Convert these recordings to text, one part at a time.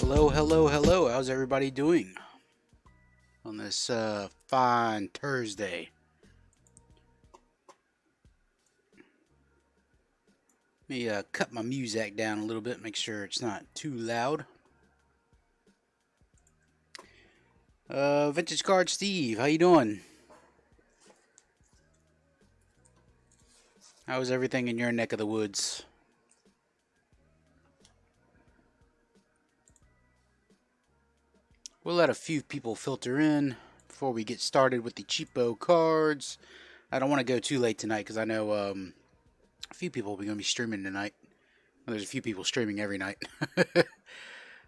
Hello, hello, hello. How's everybody doing on this fine Thursday? Let me cut my music down a little bit, make sure it's not too loud. Vintage Card Steve, how you doing? How's everything in your neck of the woods? We'll let a few people filter in before we get started with the cheapo cards. I don't want to go too late tonight because I know a few people are going to be streaming tonight. Well, there's a few people streaming every night.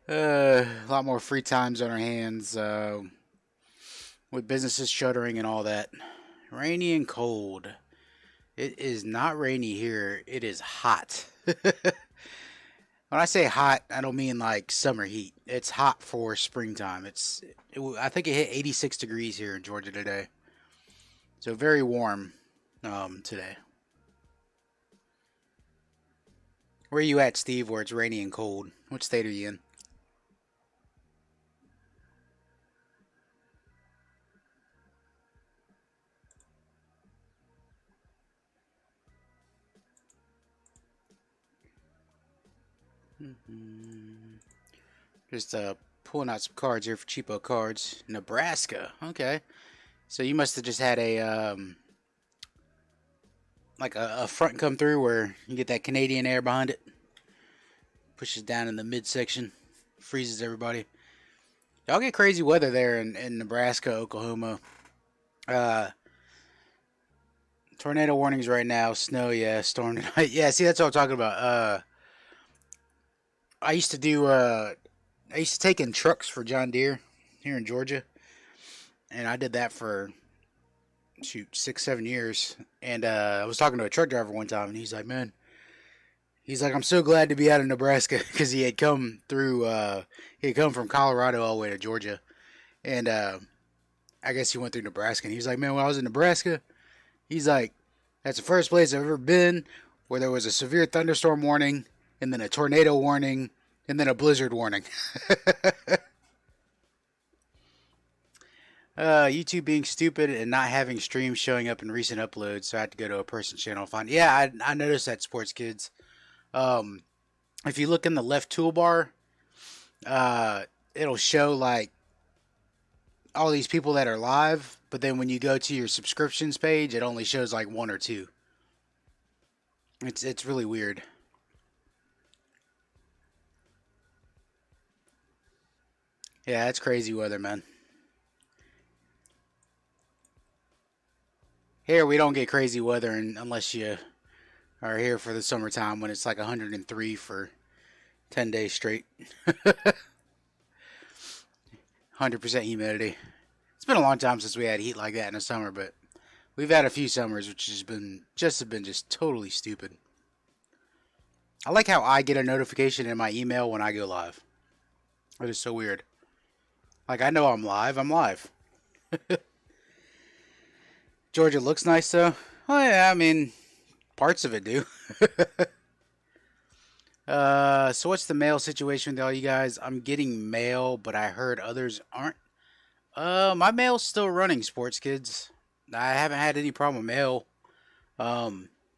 A lot more free times on our hands with businesses shuttering and all that. Rainy and cold. It is not rainy here. It is hot. When I say hot, I don't mean like summer heat. It's hot for springtime. I think it hit 86 degrees here in Georgia today. So very warm today. Where are you at, Steve, where it's rainy and cold? What state are you in? Just pulling out some cards here for cheapo cards. Nebraska. Okay. So you must have just had a front come through where you get that Canadian air behind it. Pushes down in the midsection. Freezes everybody. Y'all get crazy weather there in Nebraska, Oklahoma. Tornado warnings right now. Snow, yeah. Storm tonight. Yeah, see, that's what I'm talking about. I used to take in trucks for John Deere here in Georgia. And I did that for, 6-7 years. And I was talking to a truck driver one time, and he's like, man, I'm so glad to be out of Nebraska because he had come from Colorado all the way to Georgia. And I guess he went through Nebraska. And he was like, man, when I was in Nebraska, he's like, that's the first place I've ever been where there was a severe thunderstorm warning, and then a tornado warning, and then a blizzard warning. YouTube being stupid and not having streams showing up in recent uploads, so I had to go to a person's channel and find. Yeah, I noticed that, Sports Kids. If you look in the left toolbar, it'll show like all these people that are live, but then when you go to your subscriptions page, it only shows like one or two. It's really weird. Yeah, it's crazy weather, man. Here we don't get crazy weather unless you are here for the summertime when it's like 103 for 10 days straight. 100% humidity. It's been a long time since we had heat like that in the summer, but we've had a few summers which have been just totally stupid. I like how I get a notification in my email when I go live. It is so weird. Like, I know I'm live. I'm live. Georgia looks nice, though. Oh, yeah, I mean, parts of it do. So what's the mail situation with all you guys? I'm getting mail, but I heard others aren't. My mail's still running, Sports Kids. I haven't had any problem with mail.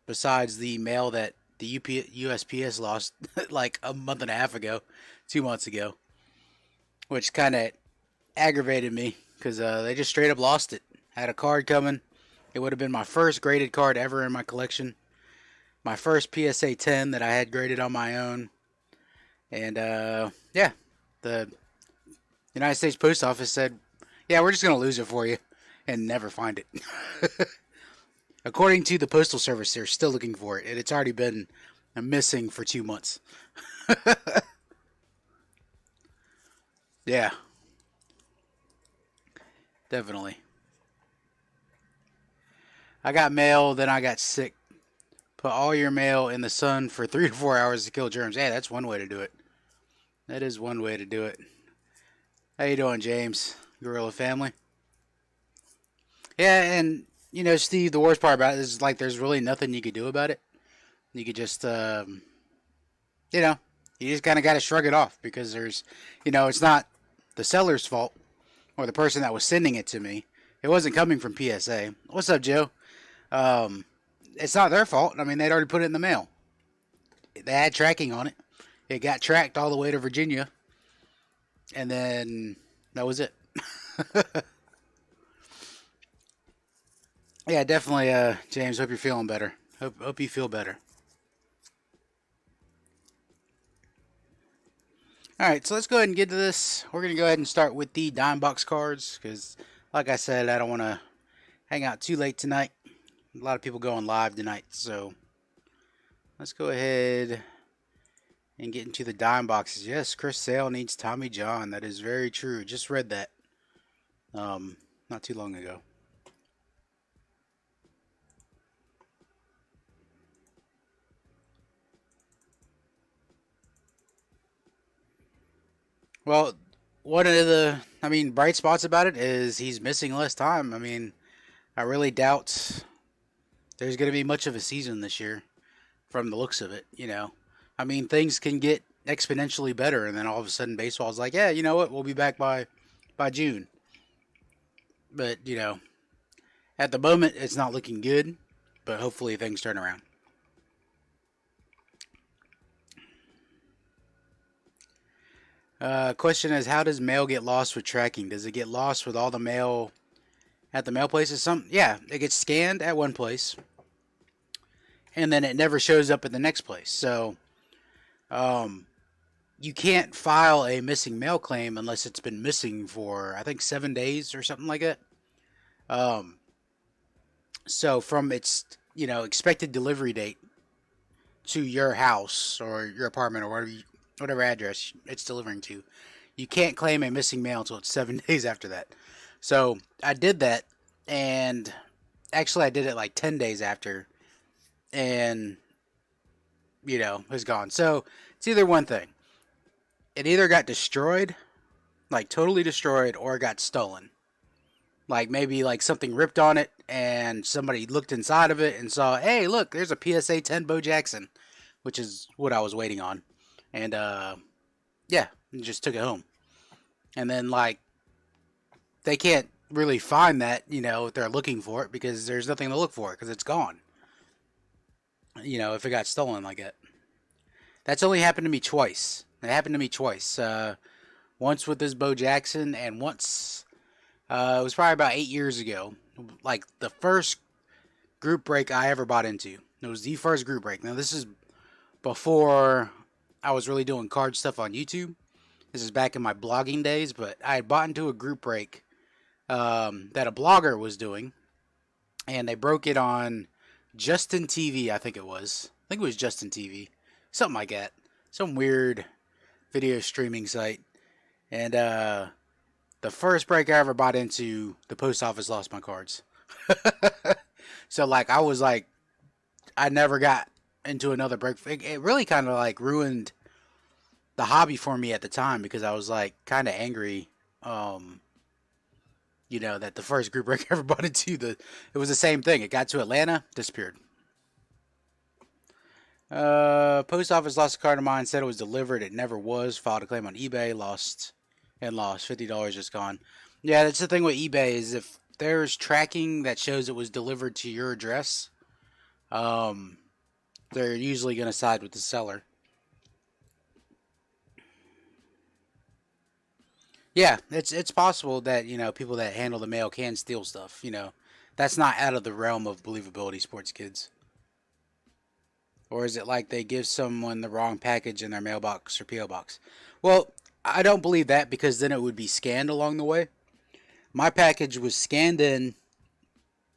Besides the mail that the USPS lost like a month and a half ago, 2 months ago, which kind of aggravated me because they just straight up lost it. Had a card coming. It would have been my first graded card ever in my collection. My first PSA 10 that I had graded on my own. And yeah, the United States Post Office said, yeah, we're just going to lose it for you and never find it. According to the Postal Service, they're still looking for it. And it's already been missing for 2 months. Yeah, definitely. I got mail, then I got sick. Put all your mail in the sun for 3 to 4 hours to kill germs. Yeah, that's one way to do it. That is one way to do it. How you doing, James? Gorilla family? Yeah, and, Steve, the worst part about it is, like, there's really nothing you could do about it. You could just, you know, You just kind of got to shrug it off because it's not the seller's fault or the person that was sending it to me. It wasn't coming from PSA. What's up, Joe? Um, it's not their fault. I mean, they'd already put it in the mail. They had tracking on it. It got tracked all the way to Virginia, and then that was it. Yeah, definitely, James. Hope you're feeling better. Hope you feel better. All right, so let's go ahead and get to this. We're gonna go ahead and start with the dime box cards because, like I said, I don't want to hang out too late tonight. A lot of people going live tonight, so let's go ahead and get into the dime boxes. Yes, Chris Sale needs Tommy John. That is very true. Just read that um, not too long ago. Well, one of the bright spots about it is he's missing less time. I mean, I really doubt there's going to be much of a season this year from the looks of it. I mean, things can get exponentially better, and then all of a sudden, baseball's like, yeah, you know what, we'll be back by June. But at the moment, it's not looking good. But hopefully, things turn around. Question is, how does mail get lost with tracking? Does it get lost with all the mail at the mail places? Yeah, it gets scanned at one place, and then it never shows up at the next place. So, um, you can't file a missing mail claim unless it's been missing for I think 7 days or something like that. Um, so from its expected delivery date to your house or your apartment or whatever address it's delivering to, you can't claim a missing mail until it's 7 days after that. So I did that, and actually I did it like 10 days after, and it's gone. So it's either one thing. It either got destroyed, like totally destroyed, or it got stolen. Like maybe like something ripped on it, and somebody looked inside of it and saw, hey, look, there's a PSA 10 Bo Jackson, which is what I was waiting on, and yeah, just took it home. And then like they can't really find that, if they're looking for it because there's nothing to look for because it's gone. If it got stolen like that. That's only happened to me twice. It happened to me twice. Once with this Bo Jackson, and once it was probably about 8 years ago. Like the first group break I ever bought into. It was the first group break. Now this is before I was really doing card stuff on YouTube. This is back in my blogging days, but I had bought into a group break that a blogger was doing, and they broke it on Justin TV. I think it was. I think it was Justin TV, something like that. Some weird video streaming site. And the first break I ever bought into, the post office lost my cards. So like I was like, I never got into another break. It really kind of like ruined the hobby for me at the time because I was like kind of angry. That the first group break I ever bought into, it was the same thing. It got to Atlanta, disappeared. Post office lost a card of mine. Said it was delivered. It never was. Filed a claim on eBay. Lost. $50 just gone. Yeah, that's the thing with eBay is if there's tracking that shows it was delivered to your address, um, they're usually going to side with the seller. Yeah, it's possible that people that handle the mail can steal stuff. That's not out of the realm of believability, sports kids. Or is it like they give someone the wrong package in their mailbox or PO box? Well, I don't believe that because then it would be scanned along the way. My package was scanned in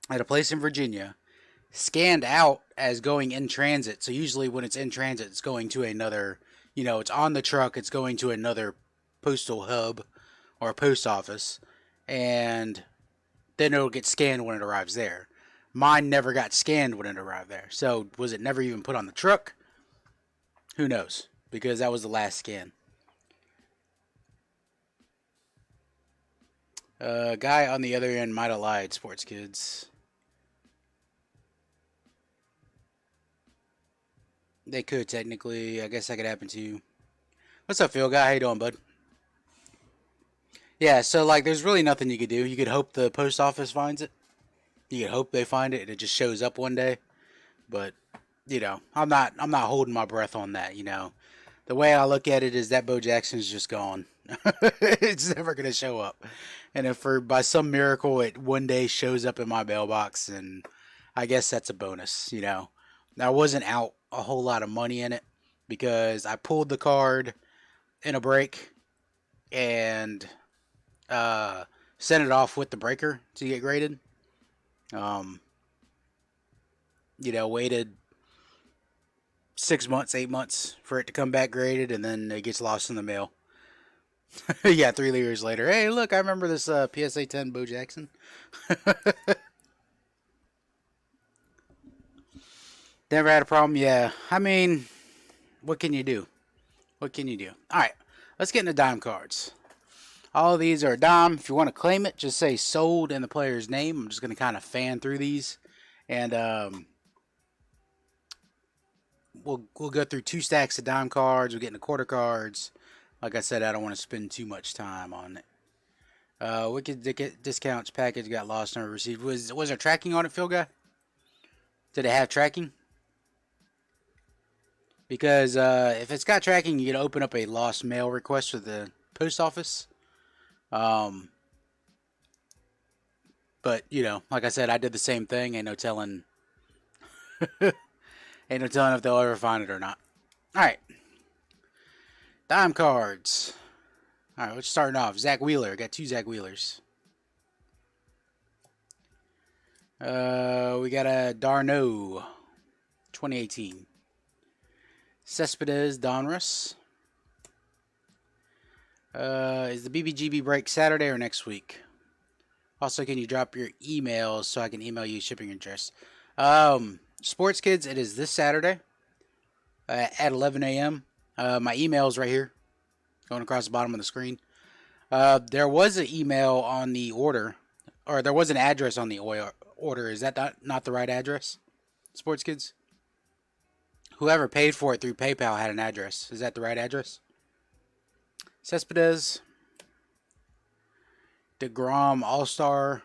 at a place in Virginia, scanned out as going in transit. So usually when it's in transit, it's going to another, it's on the truck, it's going to another postal hub or a post office, and then it'll get scanned when it arrives there. Mine never got scanned when it arrived there. So was it never even put on the truck? Who knows? Because that was the last scan. Guy on the other end might have lied, sports kids. They could technically. I guess that could happen to you. What's up, Phil guy? How you doing, bud? Yeah, so like, there's really nothing you could do. You could hope the post office finds it. You could hope they find it and it just shows up one day. But I'm not holding my breath on that. The way I look at it is that Bo Jackson's just gone. It's never gonna show up. And if for by some miracle it one day shows up in my mailbox, and I guess that's a bonus. Now I wasn't out a whole lot of money in it because I pulled the card in a break and uh, sent it off with the breaker to get graded. Um, waited 6 months, 8 months for it to come back graded, and then it gets lost in the mail. Yeah, 3 years later. Hey, look, I remember this PSA 10 Bo Jackson. Never had a problem. Yeah, I mean, what can you do? What can you do? All right, let's get into dime cards. All of these are a dime. If you want to claim it, just say sold in the player's name. I'm just going to kind of fan through these, and we'll go through 2 stacks of dime cards. We'll get into quarter cards. Like I said, I don't want to spend too much time on it. Wicked discounts package got lost, never received. Was there tracking on it, Phil guy? Did it have tracking? Because if it's got tracking, you can open up a lost mail request for the post office. Um, but like I said, I did the same thing. Ain't no telling. Ain't no telling if they'll ever find it or not. All right, dime cards. All right, let's starting off. Zach Wheeler. Got 2 Zach Wheelers. We got a Darno, 2018. Cespedes Donruss. Is the BBGB break Saturday or next week? Also, can you drop your emails so I can email you shipping address? Sports Kids, it is this Saturday at 11 a.m. My email is right here, going across the bottom of the screen. There was an email on the order, or there was an address on the order. Is that not the right address? Sports Kids? Whoever paid for it through PayPal had an address. Is that the right address? Cespedes. DeGrom All-Star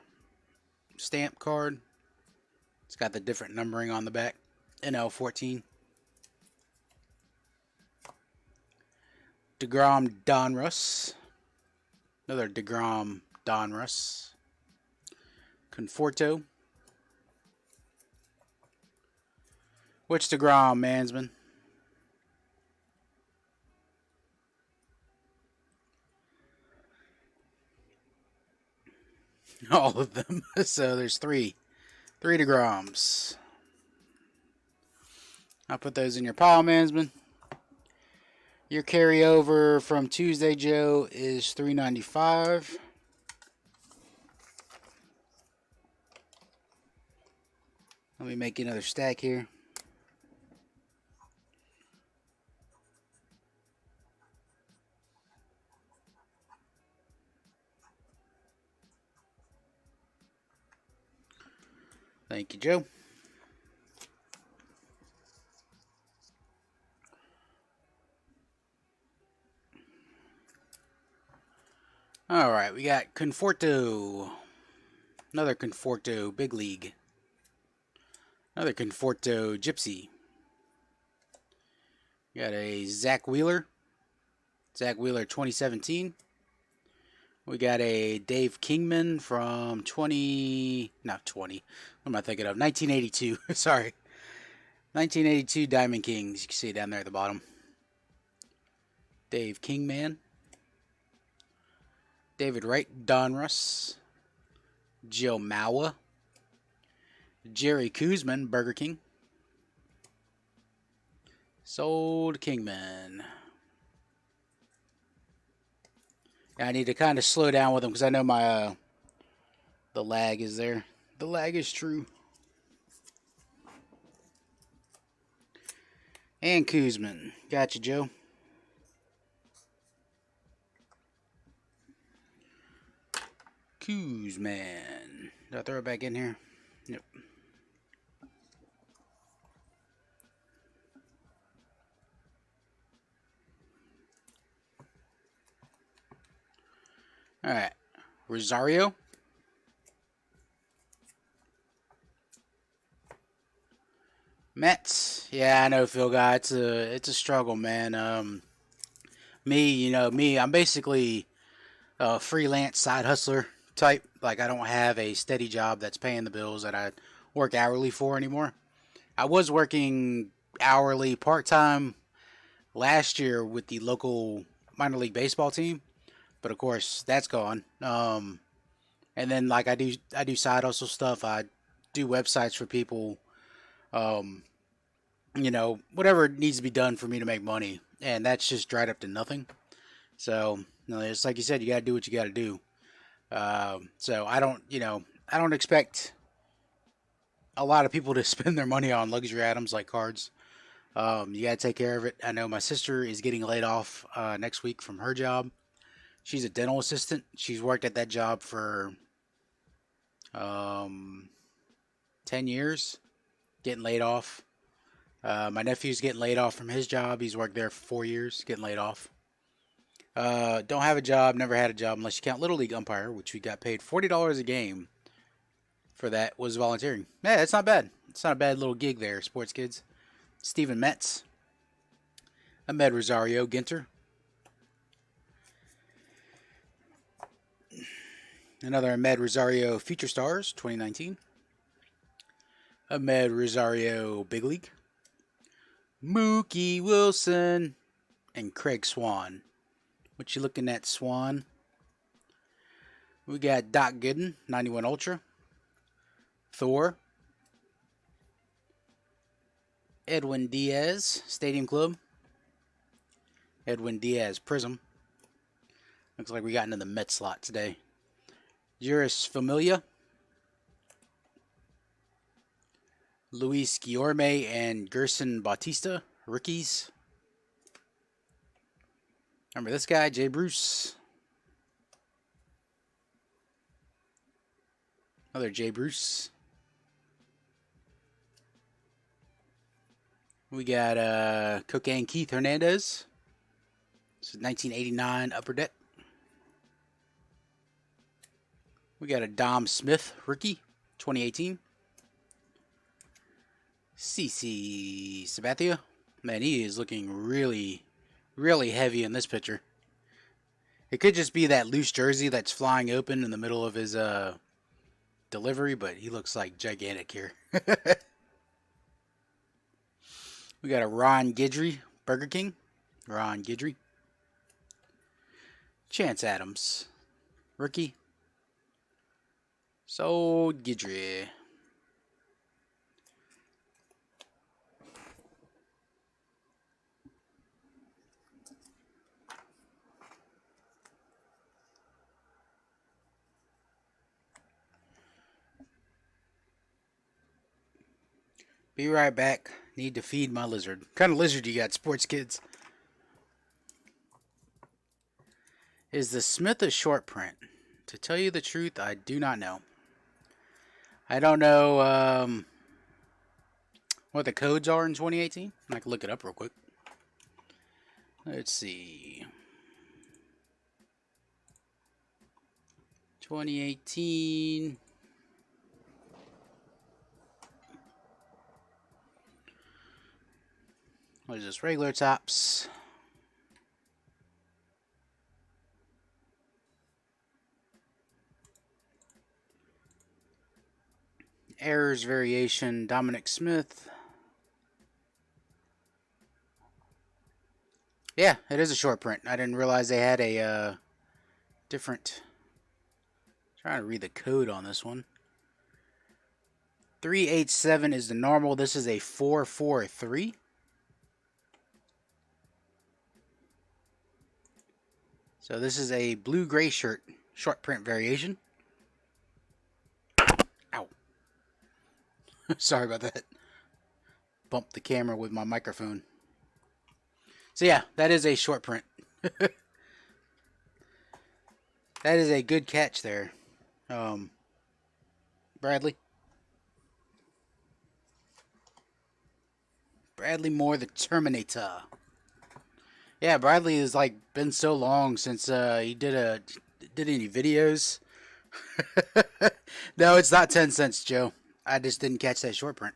stamp card. It's got the different numbering on the back. NL14. DeGrom Donruss. Another DeGrom Donruss. Conforto. Which DeGrom, Mansman? All of them. So there's three. 3 DeGroms. I'll put those in your pile, Mansman. Your carryover from Tuesday, Joe, is $3.95. Let me make another stack here. Thank you, Joe. All right, we got Conforto. Another Conforto, Big League. Another Conforto, Gypsy. We got a Zach Wheeler. Zach Wheeler 2017. We got a Dave Kingman from 20... Not 20. What am I thinking of? 1982. Sorry. 1982 Diamond Kings. You can see it down there at the bottom. Dave Kingman. David Wright Donruss. Joe Mauer. Jerry Kuzman, Burger King. Sold Kingman. I need to kind of slow down with them because I know my the lag is there. The lag is true. And Kuzman. Gotcha, Joe. Kuzman. Did I throw it back in here? Yep. All right. Rosario. Mets. Yeah, I know, Phil guy. It's a struggle, man. Me. I'm basically a freelance side hustler type. Like I don't have a steady job that's paying the bills that I work hourly for anymore. I was working hourly part time last year with the local minor league baseball team, but of course that's gone. And then like I do side hustle stuff. I do websites for people. Um, whatever needs to be done for me to make money, and that's just dried up to nothing. So it's like you said, you got to do what you got to do. So I don't expect a lot of people to spend their money on luxury items like cards. You got to take care of it. I know my sister is getting laid off next week from her job. She's a dental assistant. She's worked at that job for um, 10 years, getting laid off. My nephew's getting laid off from his job. He's worked there for 4 years, getting laid off. Don't have a job, never had a job unless you count Little League umpire, which we got paid $40 a game for that, was volunteering. Yeah, it's not bad. It's not a bad little gig there, sports kids. Steven Metz, Ahmed Rosario Ginter, another Ahmed Rosario Future Stars 2019, Ahmed Rosario Big League, Mookie Wilson, and Craig Swan. What you looking at, Swan? We got Doc Gooden, 91 Ultra, Thor, Edwin Diaz, Stadium Club, Edwin Diaz Prism. Looks like we got into the Met slot today. Juris Familia, Luis Guillorme, and Gerson Bautista, rookies. Remember this guy, Jay Bruce. Another Jay Bruce. We got Cocaine Keith Hernandez. This is 1989 Upper Deck. We got a Dom Smith rookie, 2018. CC Sabathia. Man, he is looking really, really heavy in this picture. It could just be that loose jersey that's flying open in the middle of his delivery, but he looks like gigantic here. We got a Ron Guidry, Burger King. Ron Guidry. Chance Adams, rookie. So Guidry. Be right back. Need to feed my lizard. What kind of lizard you got, sports kids? Is the Smith a short print? To tell you the truth, I do not know. I don't know what the codes are in 2018. I can look it up real quick. Let's see. 2018. What is this? Regular tops. Errors variation. Dominic Smith. Yeah, it is a short print. I didn't realize they had a different. Trying to read the code on this one. 387 is the normal. This is a 443. So this is a blue-gray shirt, short print variation. Ow. Sorry about that. Bumped the camera with my microphone. So yeah, that is a short print. That is a good catch there, Bradley. Bradley Moore, the Terminator. Yeah, Bradley has like been so long since he did did any videos. No, it's not 10 cents, Joe. I just didn't catch that short print.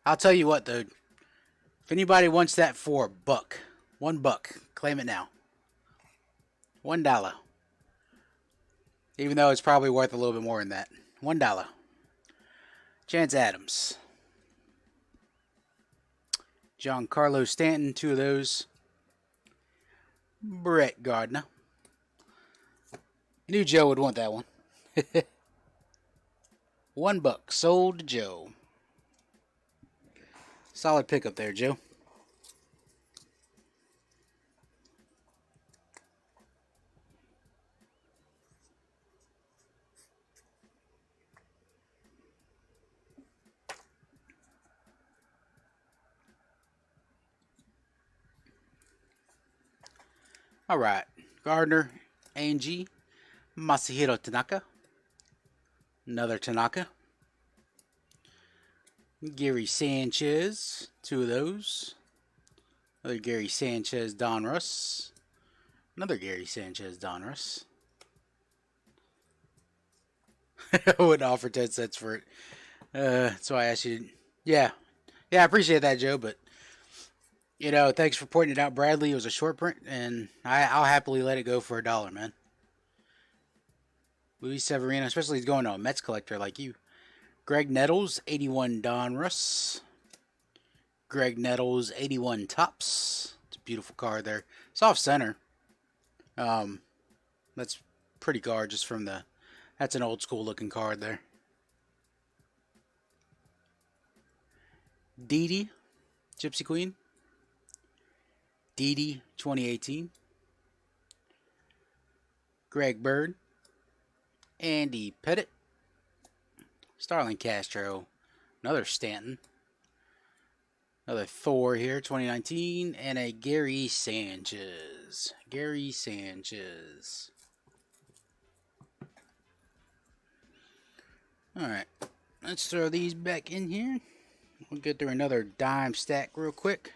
I'll tell you what, though. If anybody wants that for $1, $1, claim it now. $1. Even though it's probably worth a little bit more than that. $1. Chance Adams. Giancarlo Stanton, 2 of those. Brett Gardner. Knew Joe would want that one. $1 sold to Joe. Solid pickup there, Joe. All right. Gardner, A&G, Masahiro Tanaka. Another Tanaka. Gary Sanchez, 2 of those. Another Gary Sanchez, Donruss. Another Gary Sanchez, Donruss. I wouldn't offer 10 cents for it. That's why I asked you. Yeah. Yeah, I appreciate that, Joe, but, you know, thanks for pointing it out, Bradley. It was a short print, and I'll happily let it go for $1, man. Luis Severino, especially he's going to a Mets collector like you. Greg Nettles, 81 Donruss. Greg Nettles, 81 Topps. It's a beautiful card there. It's off center. That's pretty gorgeous from the... That's an old school looking card there. Didi, Gypsy Queen. Didi, 2018. Greg Bird. Andy Pettit. Starlin Castro. Another Stanton. Another Thor here, 2019. And a Gary Sanchez. Gary Sanchez. Alright. Let's throw these back in here. We'll get through another dime stack real quick.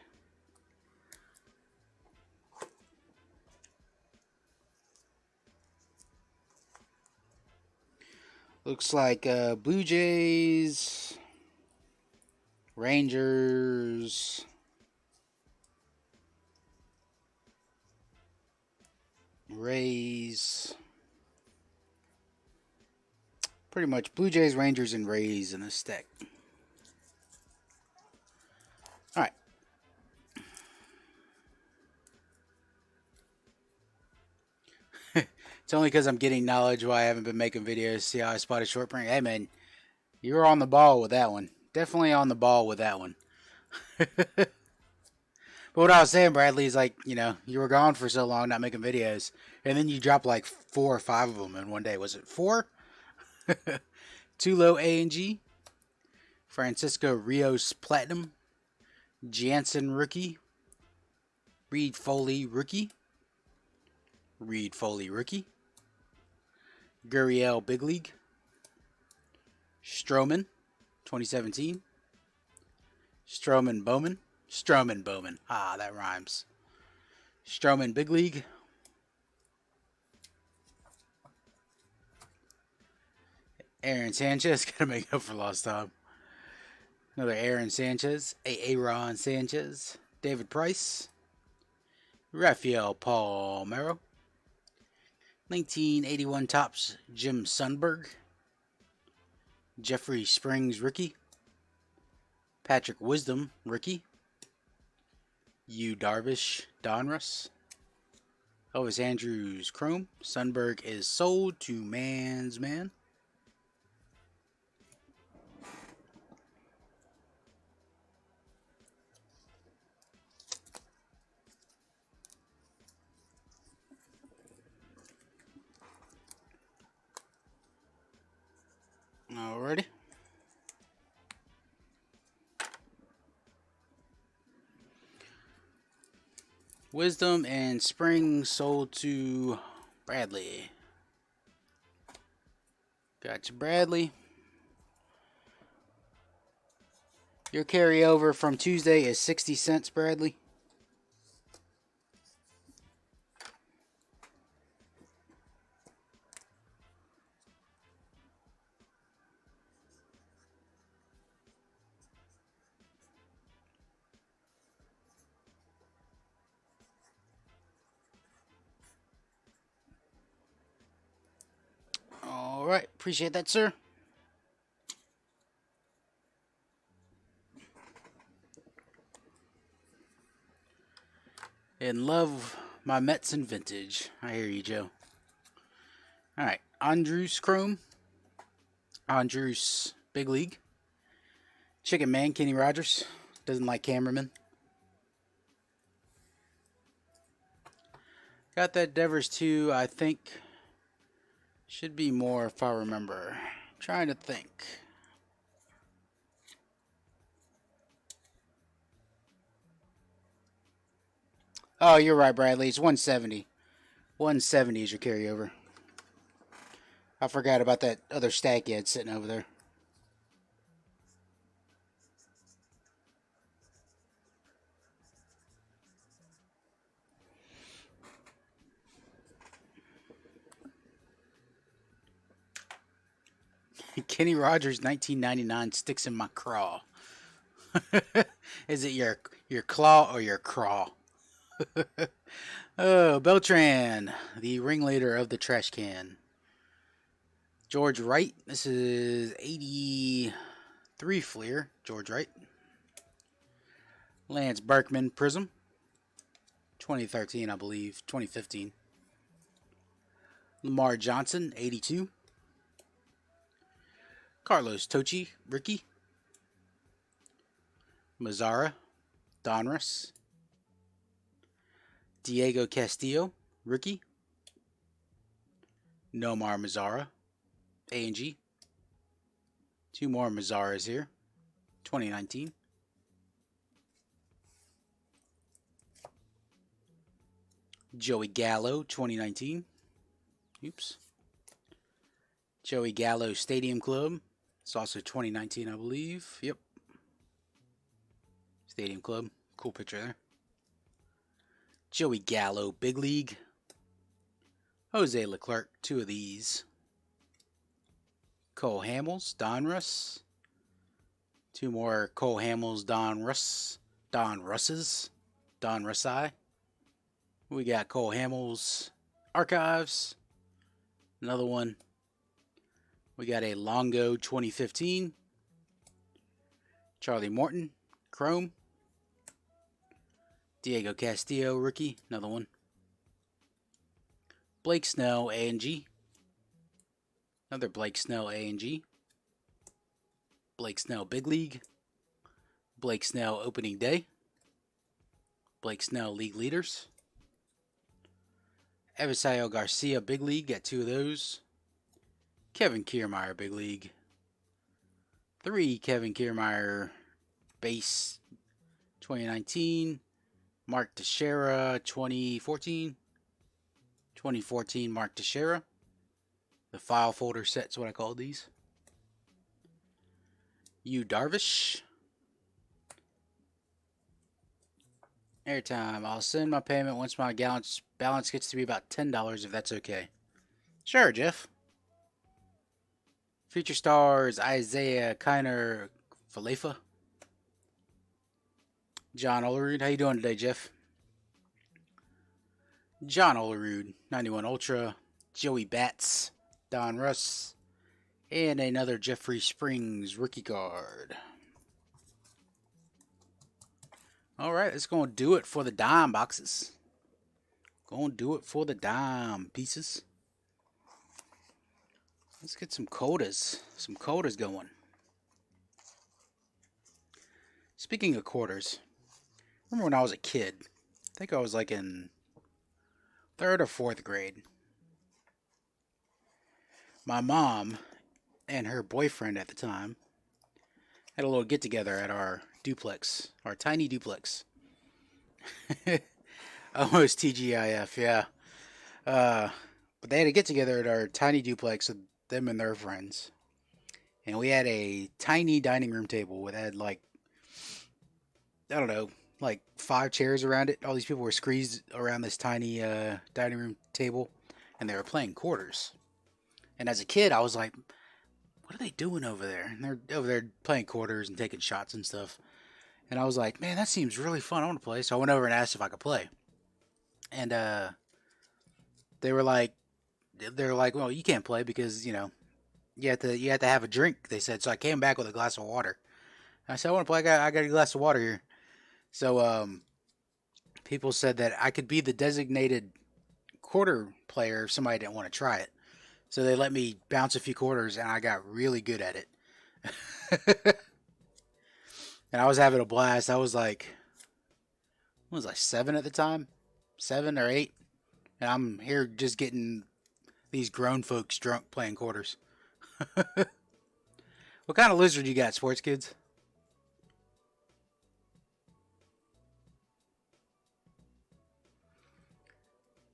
Looks like Blue Jays, Rangers, Rays. Pretty much Blue Jays, Rangers, and Rays in this stack. Alright. It's only because I'm getting knowledge why I haven't been making videos. See how I spotted short print? Hey, man, you were on the ball with that one. Definitely on the ball with that one. But what I was saying, Bradley, is like, you know, you were gone for so long not making videos. And then you dropped like 4 or 5 of them in one day. Was it 4? Tulo A&G. Francisco Rios Platinum. Jansen Rookie. Reed Foley Rookie. Reed Foley Rookie. Gurriel Big League. Stroman, 2017. Stroman Bowman. Stroman Bowman. Ah, that rhymes. Stroman Big League. Aaron Sanchez. Gotta make up for lost time. Another Aaron Sanchez. Aaron Sanchez. David Price. Rafael Palmeiro. 1981 Topps, Jim Sundberg. Jeffrey Springs, rookie. Patrick Wisdom, rookie. Yu Darvish, Donruss. Elvis Andrews, Chrome. Sundberg is sold to Man's Man. Alrighty. Wisdom and Spring sold to Bradley. Gotcha, Bradley. Your carryover from Tuesday is 60 cents, Bradley. All right. Appreciate that, sir. In love, my Mets and vintage. I hear you, Joe. All right. Andrews Chrome. Andrews Big League. Chicken Man, Kenny Rogers. Doesn't like cameramen. Got that Devers too, I think. Should be more if I remember. Trying to think. Oh, you're right, Bradley. It's 170. 170 is your carryover. I forgot about that other stack you had sitting over there. Kenny Rogers 1999 sticks in my craw. Is it your claw or your craw? Oh, Beltran, the ringleader of the trash can. George Wright. This is 83 Fleer. George Wright. Lance Berkman Prism. 2013, I believe. 2015. Lamar Johnson, 82. Carlos Tochi, Ricky. Mazzara, Donruss. Diego Castillo, rookie. Nomar Mazzara, A&G. Two more Mazzaras here, 2019. Joey Gallo, 2019. Oops. Joey Gallo Stadium Club. It's also 2019, I believe. Yep. Stadium Club. Cool picture there. Joey Gallo Big League. Jose Leclerc, two of these. Cole Hamels, Donruss. Two more Cole Hamels, Donrusses. Don Russi. We got Cole Hamels Archives. Another one. We got a Longo 2015. Charlie Morton, Chrome. Diego Castillo, rookie. Another one. Blake Snell, A&G. Another Blake Snell, A&G. Blake Snell, Big League. Blake Snell, Opening Day. Blake Snell, League Leaders. Evisayo Garcia, Big League. Got two of those. Kevin Kiermaier, Big League. Three Kevin Kiermaier, Base 2019. Mark Teixeira, 2014. 2014 Mark Teixeira. The file folder set's what I call these. Yu Darvish. Airtime. I'll send my payment once my balance gets to be about $10, if that's okay. Sure, Jeff. Future stars Isaiah Kiner Falefa. John Olerud. How you doing today, Jeff? John Olerud, 91 Ultra. Joey Bats, Don Russ. And another Jeffrey Springs rookie card. Alright, let's go and do it for the dime boxes. Go and do it for the dime pieces. Let's get some quarters. Some quarters going. Speaking of quarters, remember when I was a kid? I think I was like in 3rd or 4th grade. My mom and her boyfriend at the time had a little get together at our duplex, our tiny duplex. Almost TGIF, yeah. But they had a get together at our tiny duplex with them and their friends. And we had a tiny dining room table that had like I don't know, like 5 chairs around it. All these people were squeezed around this tiny dining room table, and they were playing quarters. And as a kid, I was like, "What are they doing over there?" And they're over there playing quarters and taking shots and stuff. And I was like, "Man, that seems really fun. I want to play." So I went over and asked if I could play. And they were like, "Well, you can't play because you have to have a drink." They said. So I came back with a glass of water. I said, "I want to play. I got a glass of water here." So people said that I could be the designated quarter player if somebody didn't want to try it. So they let me bounce a few quarters, and I got really good at it. And I was having a blast. I was like, what was I, 7 at the time? 7 or 8? And I'm here just getting these grown folks drunk playing quarters. What kind of lizard you got, sports kids?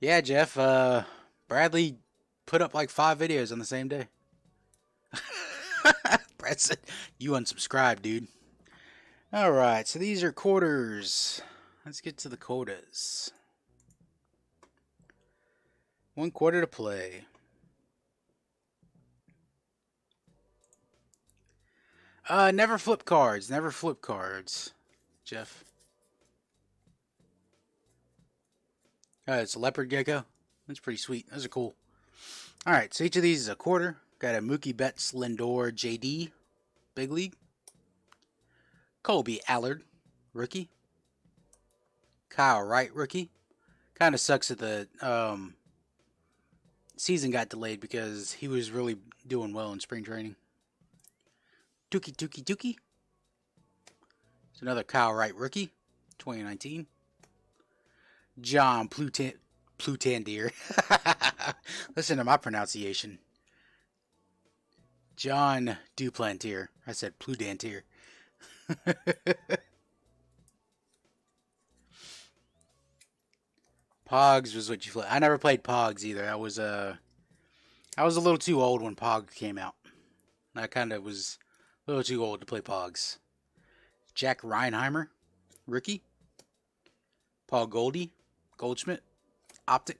Yeah, Jeff. Bradley put up like 5 videos on the same day. Brad said, "You unsubscribe, dude." All right, so these are quarters. Let's get to the quotas. 1 quarter to play. Never flip cards. Never flip cards, Jeff. It's a leopard gecko. That's pretty sweet. Those are cool. All right, so each of these is a quarter. Got a Mookie Betts Lindor JD, big league. Colby Allard, rookie. Kyle Wright, rookie. Kind of sucks that the season got delayed because he was really doing well in spring training. Dookie Dookie Dookie. It's another Kyle Wright rookie, 2019. John Plutandier. Listen to my pronunciation. John Duplantier. I said Plutantier. Pogs was what you played. I never played Pogs either. I was a little too old when Pogs came out. I kind of was a little too old to play Pogs. Jack Reinheimer, rookie. Paul Goldschmidt, Optic.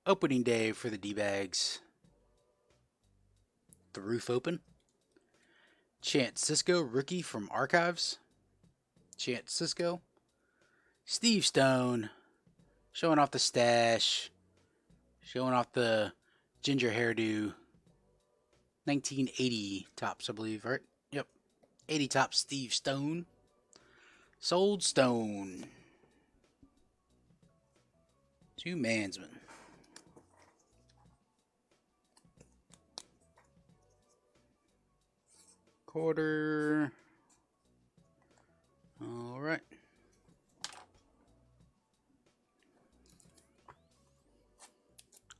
Opening day for the D-Bags. The roof open. Chance Cisco, rookie from Archives. Chance Cisco. Steve Stone, showing off the stash, showing off the ginger hairdo. 1980 tops, I believe, right? Yep. 80 tops Steve Stone. Sold Stone. Two Mansman. Quarter. All right.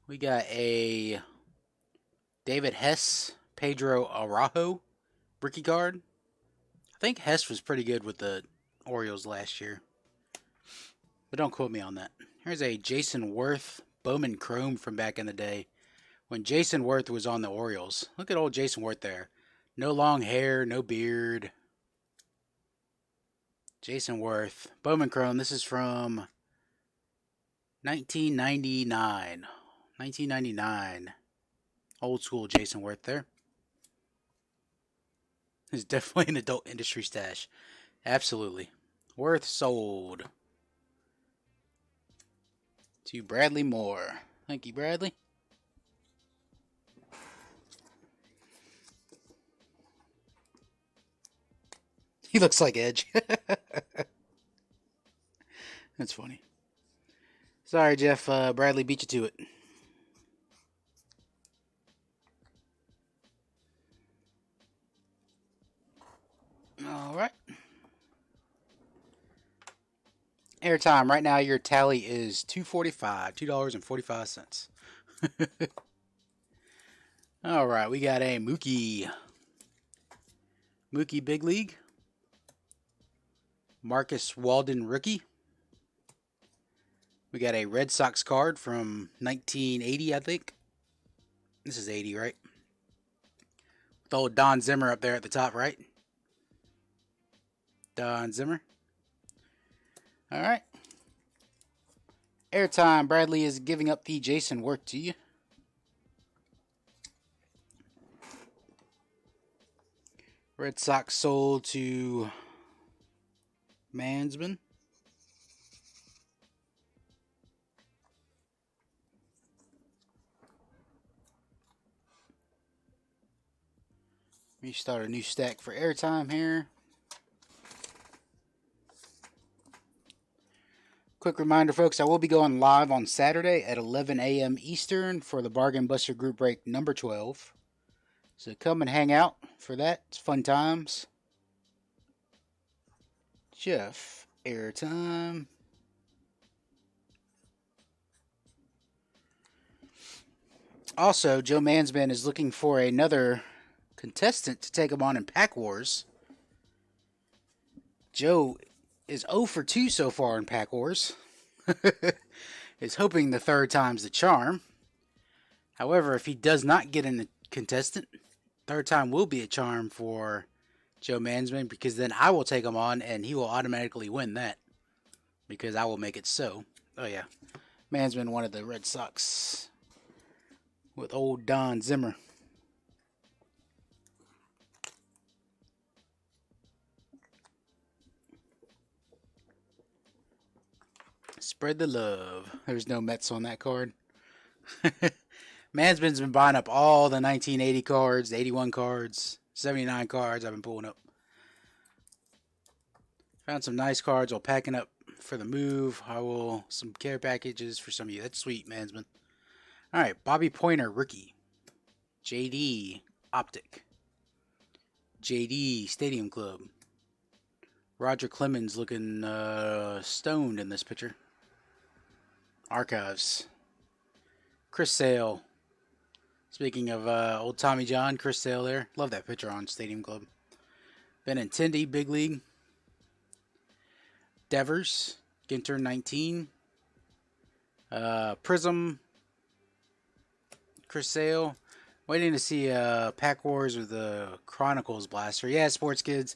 We got a David Hess, Pedro Araujo rookie card. I think Hess was pretty good with the Orioles last year, but don't quote me on that. Here's a Jason Worth Bowman Chrome from back in the day when Jason Worth was on the Orioles. Look at old Jason Worth there. No long hair, no beard. Jason Worth. Bowman Chrome. This is from 1999. 1999. Old school Jason Worth there. Is definitely an adult industry stash. Absolutely. Worth sold to Bradley Moore. Thank you, Bradley. He looks like Edge. That's funny. Sorry, Jeff. Bradley beat you to it. All right. Airtime. Right now, your tally is $2.45. $2.45. All right. We got a Mookie. Mookie Big League. Marcus Walden rookie. We got a Red Sox card from 1980, I think. This is 80, right? With old Don Zimmer up there at the top, right? Don Zimmer. All right. Airtime. Bradley is giving up the Jason Work to you. Red Sox sold to Mansman. Let me start a new stack for airtime here. Quick reminder, folks, I will be going live on Saturday at 11 a.m. Eastern for the Bargain Buster Group Break number 12. So come and hang out for that. It's fun times. Jeff, airtime. Also, Joe Mansman is looking for another contestant to take him on in Pack Wars. Joe is 0 for 2 so far in Pack Wars. Is hoping the third time's the charm. However, if he does not get in the contestant, third time will be a charm for Joe Mansman, because then I will take him on and he will automatically win that because I will make it so. Oh yeah, Mansman wanted the Red Sox with old Don Zimmer. Spread the love. There's no Mets on that card. Mansman's been buying up all the 1980 cards, 81 cards, 79 cards I've been pulling up. Found some nice cards while packing up for the move. Some care packages for some of you. That's sweet, Mansman. All right, Bobby Pointer, rookie. JD, Optic. JD, Stadium Club. Roger Clemens looking stoned in this picture. Archives. Chris Sale. Speaking of old Tommy John, Chris Sale there. Love that picture on Stadium Club. Benintendi, Big League. Devers, Ginter 19. Prism, Chris Sale. Waiting to see Pack Wars with the Chronicles Blaster. Yeah, Sports Kids.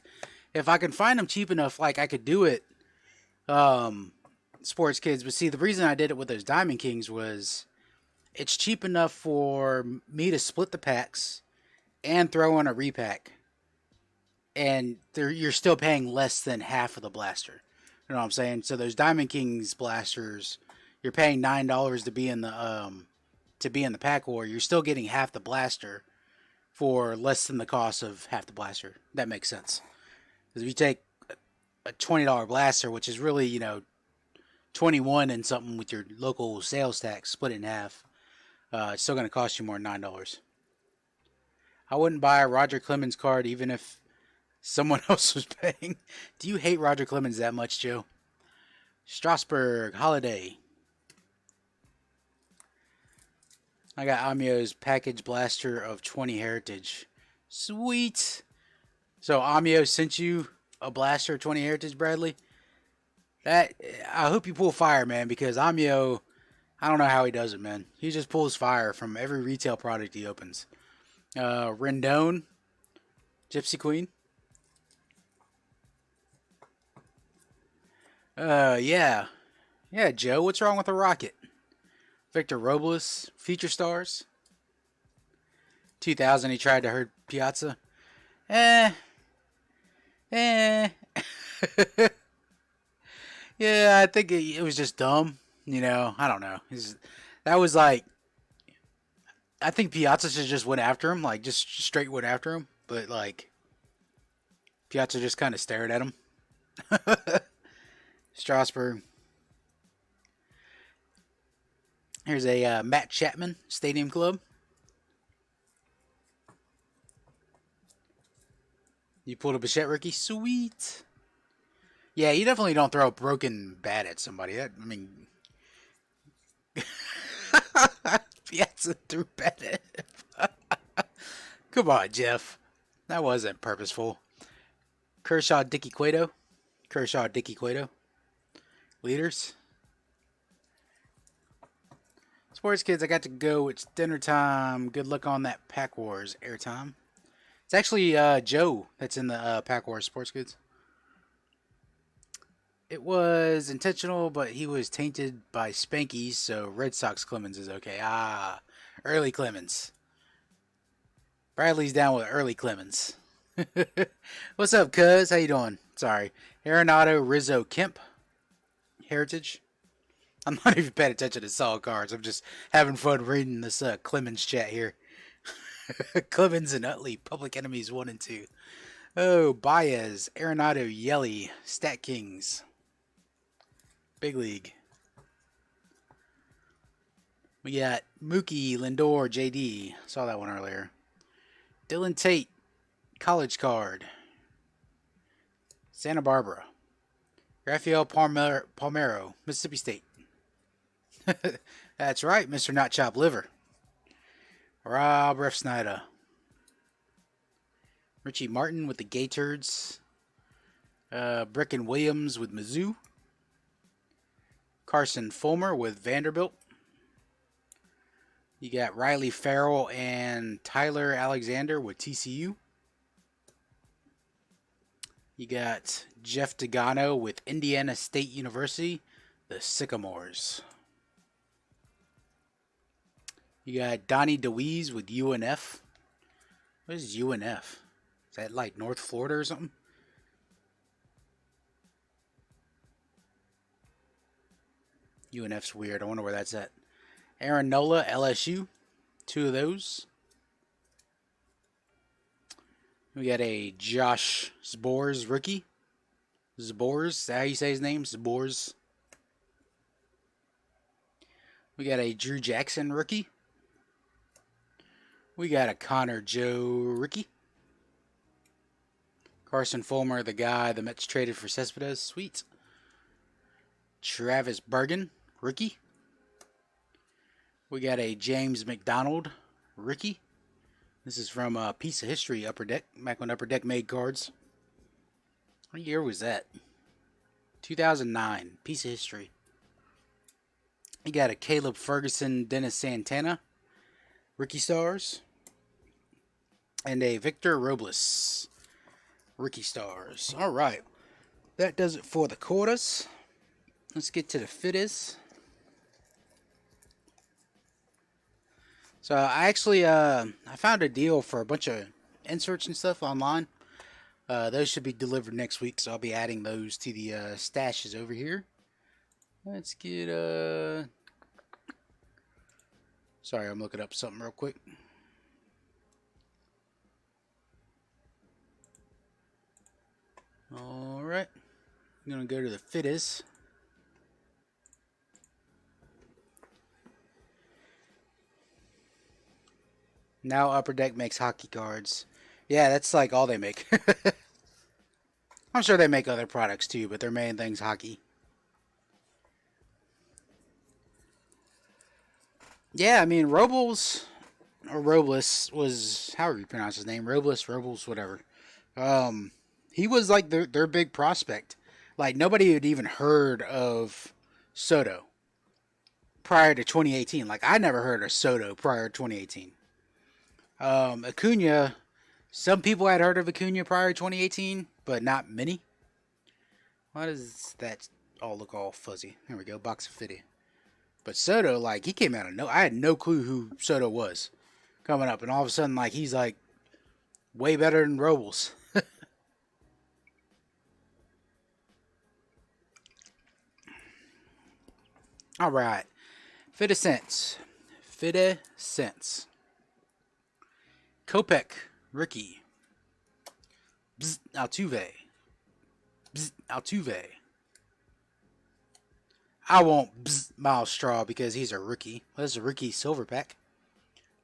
If I can find them cheap enough, like I could do it. Sports Kids. But see, the reason I did it with those Diamond Kings was it's cheap enough for me to split the packs and throw in a repack. And you're still paying less than half of the blaster. You know what I'm saying? So those Diamond Kings blasters, you're paying $9 to be in the pack war. You're still getting half the blaster for less than the cost of half the blaster. That makes sense. Because if you take a $20 blaster, which is really, 21 and something with your local sales tax, split it in half, it's still going to cost you more than $9. I wouldn't buy a Roger Clemens card even if someone else was paying. Do you hate Roger Clemens that much, Joe? Strasburg, Holiday. I got Amio's package blaster of 20 Heritage. Sweet. So Amio sent you a blaster of 20 Heritage, Bradley? I hope you pull fire, man, because Amio, I don't know how he does it, man. He just pulls fire from every retail product he opens. Rendon, Gypsy Queen. Yeah, Joe, what's wrong with the Rocket? Victor Robles, Future Stars. 2000, he tried to hurt Piazza. Yeah, I think it was just dumb. I don't know. That was like, I think Piazza should just went after him, like just straight went after him. But like, Piazza just kind of stared at him. Strasburg. Here's a Matt Chapman, Stadium Club. You pulled a Bichette rookie? Sweet. Yeah, you definitely don't throw a broken bat at somebody. Piazza threw bat at him. Come on, Jeff. That wasn't purposeful. Kershaw, Dicky Cueto. Leaders. Sports Kids, I got to go. It's dinner time. Good luck on that Pack Wars airtime. It's actually Joe that's in the Pack Wars Sports Kids. It was intentional, but he was tainted by Spankies, so Red Sox Clemens is okay. Ah, early Clemens. Bradley's down with early Clemens. What's up, cuz? How you doing? Sorry. Arenado, Rizzo, Kemp. Heritage. I'm not even paying attention to solid cards. I'm just having fun reading this Clemens chat here. Clemens and Utley, Public Enemies 1 and 2. Oh, Baez, Arenado, Yelly, Stat Kings. Big League. We got Mookie, Lindor, JD. Saw that one earlier. Dylan Tate, College Card. Santa Barbara. Rafael Palmero, Mississippi State. That's right, Mr. Not Chop Liver. Rob Refsnyder. Richie Martin with the Gators. Brecken Williams with Mizzou. Carson Fulmer with Vanderbilt. You got Riley Farrell and Tyler Alexander with TCU. You got Jeff Degano with Indiana State University, the Sycamores. You got Donnie DeWeese with UNF. What is UNF? Is that like North Florida or something? UNF's weird. I wonder where that's at. Aaron Nola, LSU. 2 of those. We got a Josh Zbors rookie. Zbors, is that how you say his name? Zbors. We got a Drew Jackson rookie. We got a Connor Joe rookie. Carson Fulmer, the guy the Mets traded for Cespedes. Sweet. Travis Bergen, rookie. We got a James McDonald rookie. This is from a Piece of History Upper Deck, back when Upper Deck made cards. What year was that? 2009, Piece of History. You got a Caleb Ferguson, Dennis Santana, rookie stars. And a Victor Robles, rookie stars. All right, that does it for the quarters. Let's get to the fitters. So I actually I found a deal for a bunch of inserts and stuff online. Those should be delivered next week, so I'll be adding those to the stashes over here. Let's get sorry, I'm looking up something real quick. All right, I'm gonna go to the fitters. Now Upper Deck makes hockey cards. Yeah, that's like all they make. I'm sure they make other products too, but their main thing's hockey. Yeah, I mean Robles or Robles was however you pronounce his name. Robles, whatever. Um, he was like their big prospect. Like nobody had even heard of Soto prior to 2018. Like I never heard of Soto prior to 2018. Acuna, some people had heard of Acuna prior to 2018, but not many. Why does that all look all fuzzy? There we go, box of 50. But Soto, like, he came out of I had no clue who Soto was coming up, and all of a sudden, like, he's like way better than Robles. All right, Fifty cents. Kopech, rookie. Bzz, Altuve. Bzz, Altuve. I won't bzz, Miles Straw because he's a rookie. That's a rookie silver pack.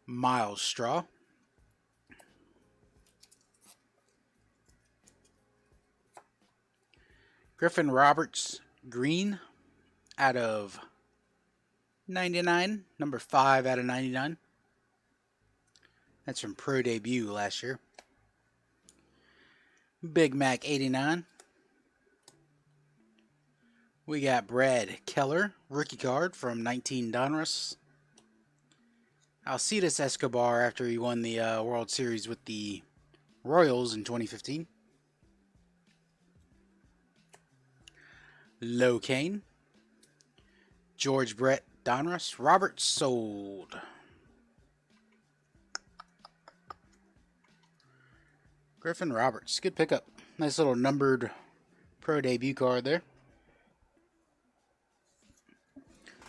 Miles Straw. Griffin Roberts, green, out of 99. Number 5 out of 99. That's from Pro Debut last year. Big Mac 89. We got Brad Keller, rookie card from 19 Donruss. Alcides Escobar after he won the World Series with the Royals in 2015. Locaine. George Brett Donruss. Robert sold. Griffin Roberts. Good pickup. Nice little numbered pro debut card there.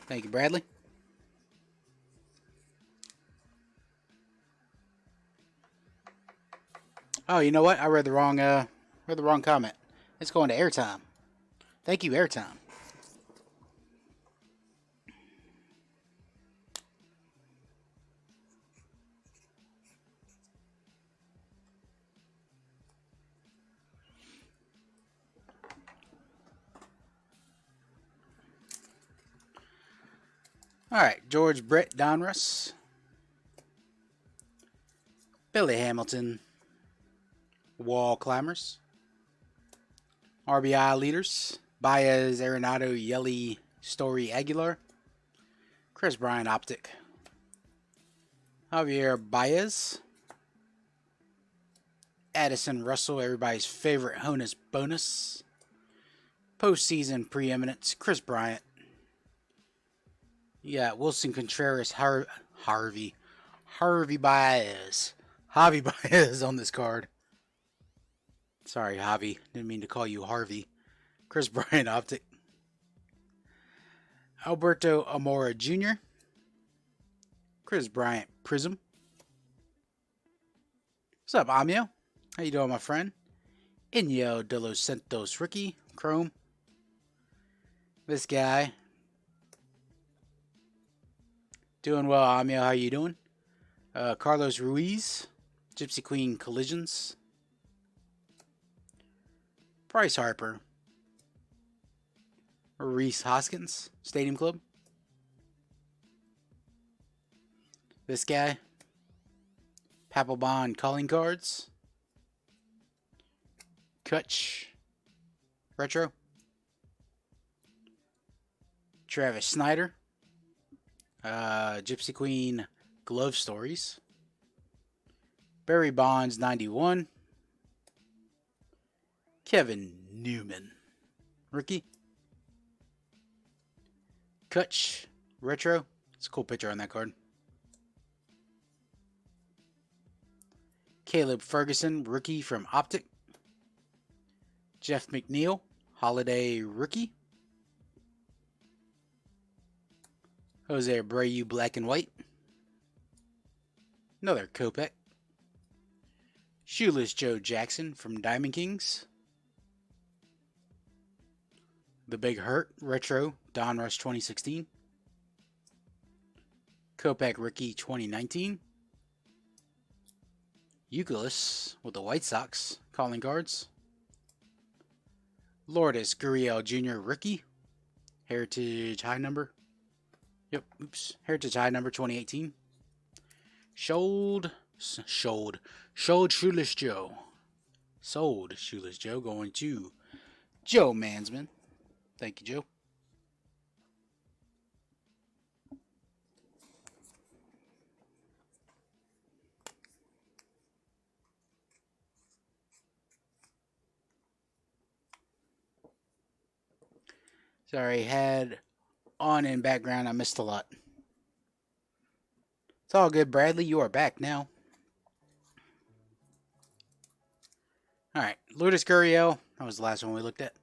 Thank you, Bradley. Oh, you know what? I read the wrong comment. It's going to airtime. Thank you, airtime. All right, George Brett Donruss. Billy Hamilton. Wall climbers. RBI leaders. Baez, Arenado, Yelly, Story, Aguilar. Chris Bryant optic. Javier Baez. Addison Russell, everybody's favorite Honus bonus. Postseason preeminence, Chris Bryant. Yeah, Wilson Contreras, Harvey Baez. Javi Baez on this card. Sorry, Javi. Didn't mean to call you Harvey. Chris Bryant optic. Alberto Amora Jr. Chris Bryant Prism. What's up, Amio? How you doing, my friend? Inyo de los Santos Ricky. Chrome. This guy. Doing well, Amio. How you doing? Carlos Ruiz. Gypsy Queen Collisions. Bryce Harper. Reese Hoskins. Stadium Club. This guy. Papelbon Calling Cards. Kutch. Retro. Travis Snyder. Gypsy Queen Glove Stories. Barry Bonds 91. Kevin Newman. Rookie. Kutch. Retro. It's a cool picture on that card. Caleb Ferguson. Rookie from Optic. Jeff McNeil. Holiday Rookie. Jose Abreu Black and White. Another Kopech. Shoeless Joe Jackson from Diamond Kings. The Big Hurt Retro Donruss 2016. Kopech Rookie 2019. Euclid with the White Sox calling cards. Lourdes Gurriel Jr. Rookie. Heritage High number. Yep, oops. Heritage High number 2018. Shouled Shoeless Joe. Sold Shoeless Joe going to Joe Mansman. Thank you, Joe. Sorry, had on in background. I missed a lot. It's all good, Bradley. You are back now. Alright, Lourdes Gurriel. That was the last one we looked at.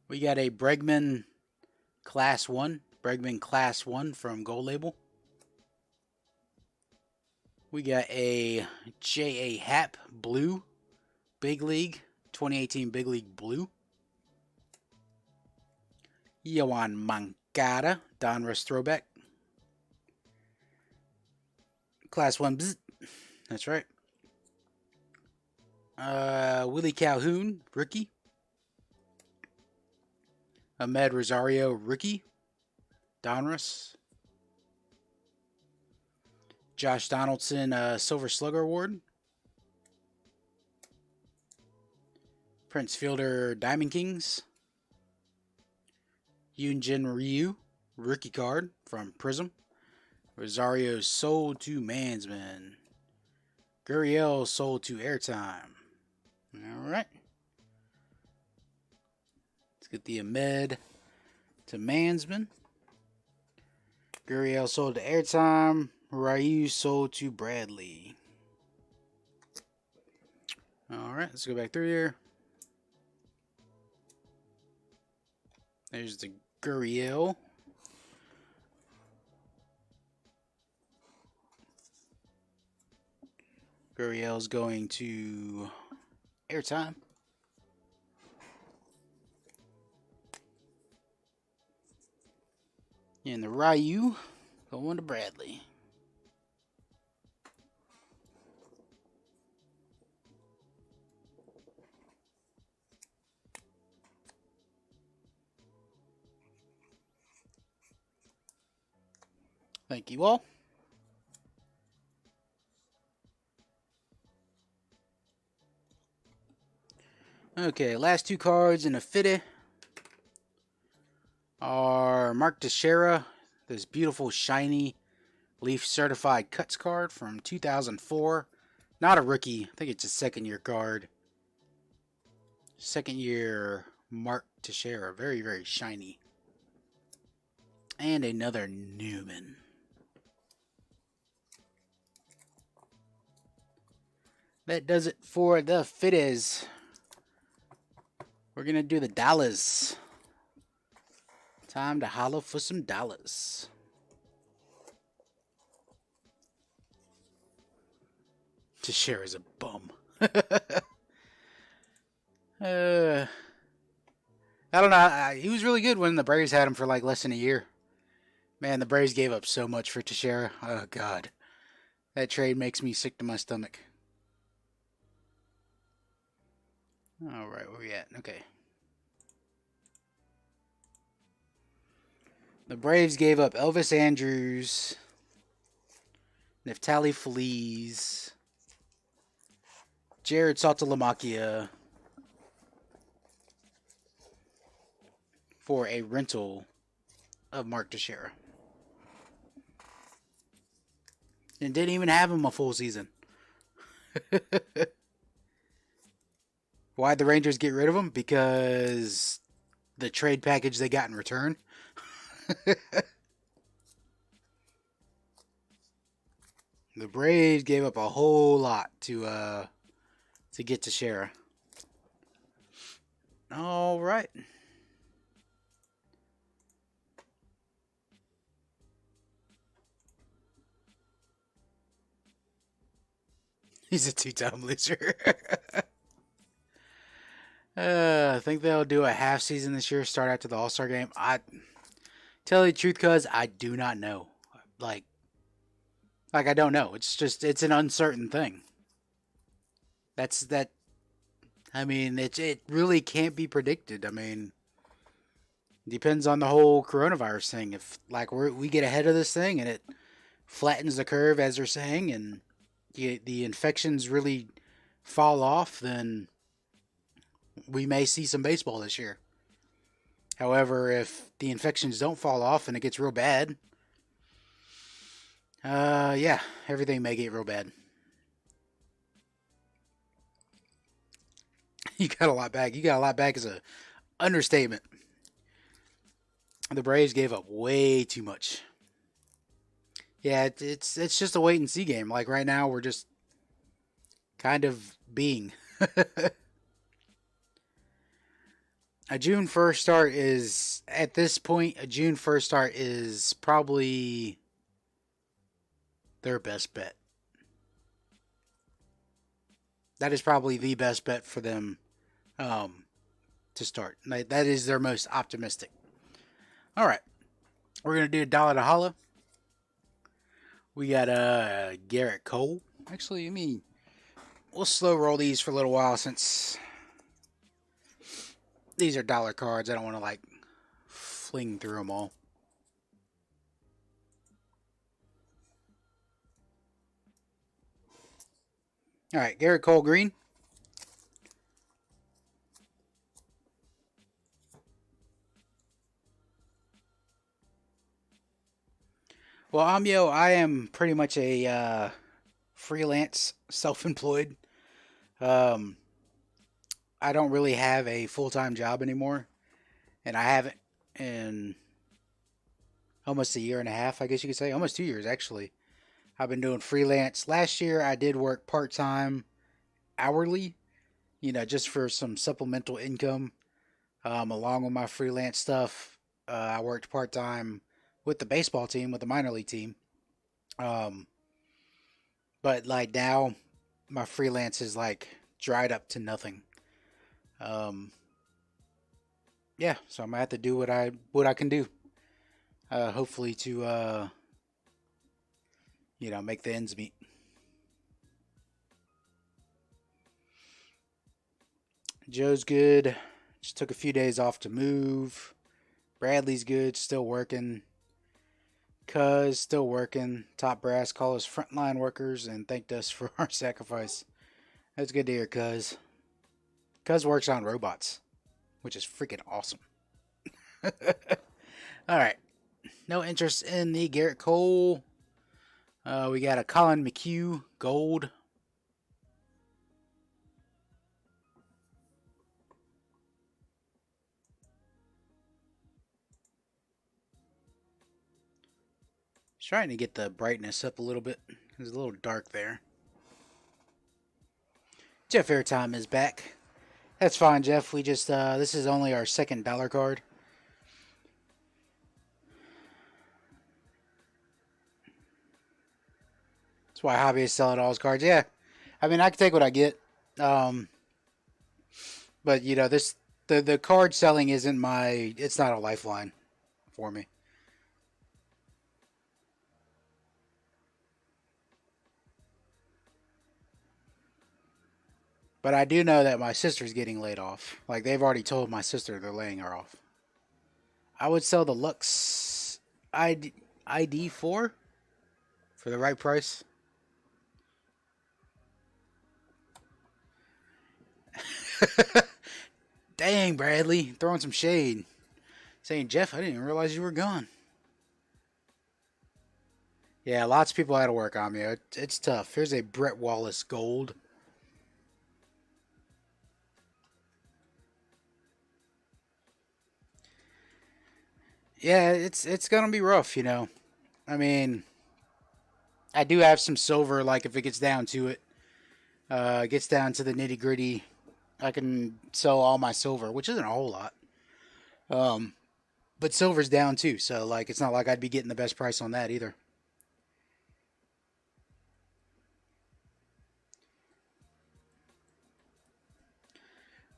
We got a Bregman Class 1. Bregman Class 1 from Gold Label. We got a J.A. Happ Blue. Big League. 2018 Big League Blue. Yoan Moncada. Donruss Throwback. Class 1. Bzz. That's right. Willie Calhoun, rookie. Ahmed Rosario, rookie. Donruss. Josh Donaldson, Silver Slugger Award. Prince Fielder, Diamond Kings. Yoonjin Ryu, rookie card from Prism. Rosario sold to Mansman. Gurriel sold to Airtime. Alright. Let's get the Ahmed to Mansman. Gurriel sold to Airtime. Ryu sold to Bradley. Alright, let's go back through here. There's the Gurriel. Gurriel's going to Airtime. And the Ryu going to Bradley. Thank you all. Okay, last two cards in a fitty are Mark Teixeira, this beautiful shiny Leaf Certified Cuts card from 2004. Not a rookie. I think it's a second-year card. Second-year Mark Teixeira. Very, very shiny. And another Newman. That does it for the fitties. We're going to do the dollars. Time to holler for some dollars. Teixeira's a bum. I don't know. He was really good when the Braves had him for like less than a year. Man, the Braves gave up so much for Teixeira. Oh, God. That trade makes me sick to my stomach. Alright, where we at? Okay. The Braves gave up Elvis Andrews, Neftali Feliz, Jared Saltalamacchia for a rental of Mark Teixeira. And didn't even have him a full season. Why'd the Rangers get rid of him? Because the trade package they got in return. The Braves gave up a whole lot to get Teixeira. All right. He's a two-time loser. I think they'll do a half season this year, start after the All-Star game. I tell you the truth, cuz I do not know. Like I don't know. It's an uncertain thing. I mean, it really can't be predicted. I mean, depends on the whole coronavirus thing. If like we get ahead of this thing and it flattens the curve as they're saying, and the infections really fall off, then we may see some baseball this year. However, if the infections don't fall off and it gets real bad, yeah, everything may get real bad. You got a lot back. You got a lot back is a understatement. The Braves gave up way too much. Yeah, it's just a wait and see game. Like right now, we're just kind of being. A June 1st start is, at this point, a June 1st start is probably their best bet. That is probably the best bet for them to start. That is their most optimistic. All right. We're going to do a dollar to holla. We got Garrett Cole. Actually, we'll slow roll these for a little while since these are dollar cards. I don't want to like fling through them all. All right, Garrett Cole green. Well, I am pretty much a freelance, self-employed. I don't really have a full-time job anymore. and I haven't in almost a year and a half, I guess you could say, almost 2 years actually. I've been doing freelance. Last year, I did work part time, hourly, just for some supplemental income, along with my freelance stuff. I worked part time with the baseball team, with the minor league team. Um, but like now, my freelance is like dried up to nothing. Um, yeah, so I'm gonna have to do what I can do. Hopefully to make the ends meet. Joe's good. Just took a few days off to move. Bradley's good, still working. Cuz still working. Top brass call us frontline workers and thanked us for our sacrifice. That's good to hear, Cuz. Cuz works on robots, which is freaking awesome. All right. No interest in the Garrett Cole. We got a Colin McHugh gold. Just trying to get the brightness up a little bit. It's a little dark there. Jeff Airtime is back. That's fine, Jeff. We just this is only our second dollar card. That's why hobbyists sell it all his cards. Yeah, I mean I can take what I get, um, but this the card selling isn't my. It's not a lifeline for me. But I do know that my sister's getting laid off. Like they've already told my sister they're laying her off. I would sell the Lux ID 4 for the right price. Dang, Bradley, throwing some shade. Saying, Jeff, I didn't even realize you were gone. Yeah, lots of people had to work on me. It's tough. Here's a Brett Wallace gold. Yeah, it's gonna be rough. I mean, I do have some silver. Like if it gets down to it, gets down to the nitty gritty, I can sell all my silver, which isn't a whole lot. Um, but silver's down too, so like it's not like I'd be getting the best price on that either.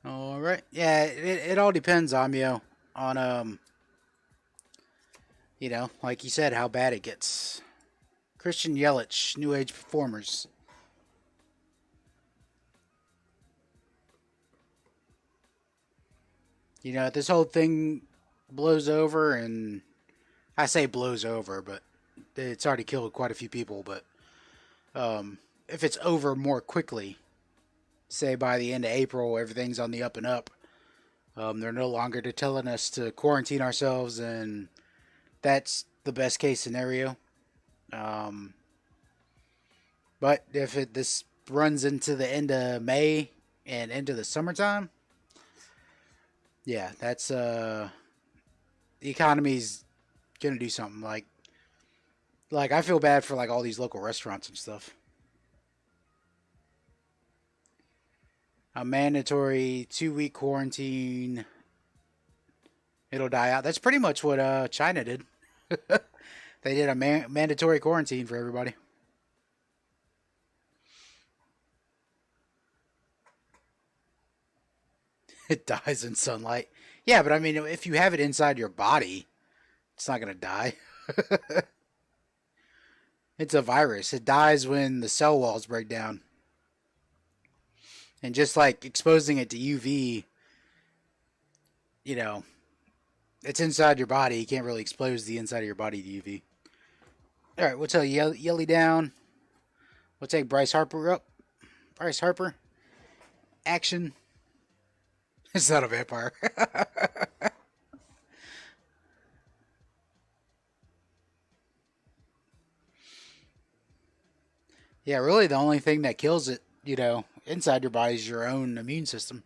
All right, yeah, it all depends on on like you said, how bad it gets. Christian Yelich, New Age Performers. If this whole thing blows over, and I say blows over, but it's already killed quite a few people. But if it's over more quickly, say by the end of April, everything's on the up and up. They're no longer telling us to quarantine ourselves, and that's the best case scenario. Um, but if this runs into the end of May and into the summertime, yeah, that's the economy's gonna do something. Like I feel bad for like all these local restaurants and stuff. A mandatory 2 week quarantine. It'll die out. That's pretty much what China did. They did a mandatory quarantine for everybody. It dies in sunlight. Yeah, but I mean, if you have it inside your body, it's not gonna die. It's a virus. It dies when the cell walls break down. And just like exposing it to UV, you know, it's inside your body. You can't really expose the inside of your body to UV. All right, we'll tell Yelly down. We'll take Bryce Harper up. Bryce Harper, action. It's not a vampire. Yeah, really, the only thing that kills it, inside your body is your own immune system.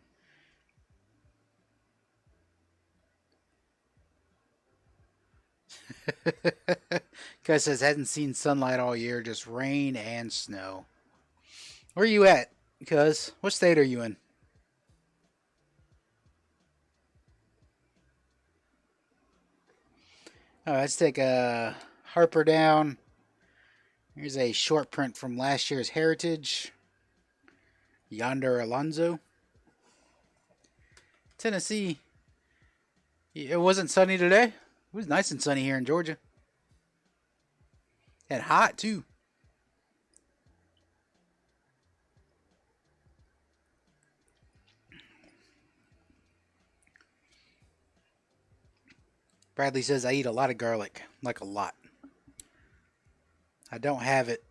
Because it hasn't seen sunlight all year, just rain and snow. Where are you at? Because what state are you in? Let's take a Harper down. Here's a short print from last year's Heritage. Yonder Alonso. Tennessee. It wasn't sunny today. It was nice and sunny here in Georgia. And hot too. Bradley says I eat a lot of garlic, like a lot. I don't have it,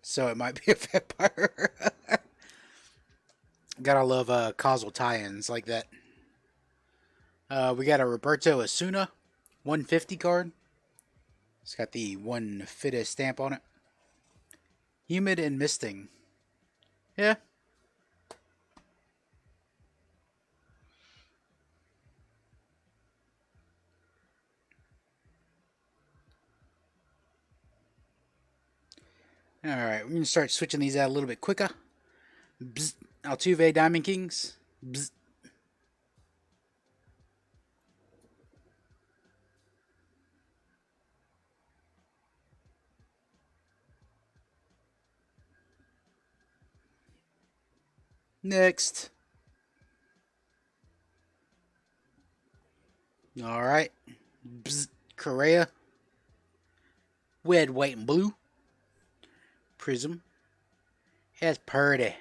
so it might be a vampire. Gotta love causal tie-ins like that. We got a Roberto Asuna 150 card. It's got the one fittest stamp on it. Humid and misting. Yeah. Alright, we're going to start switching these out a little bit quicker. Bzz. Altuve Diamond Kings. Bzz. Next. Alright. Bzz. Correa. Red, white, and blue. Prism. That's pretty.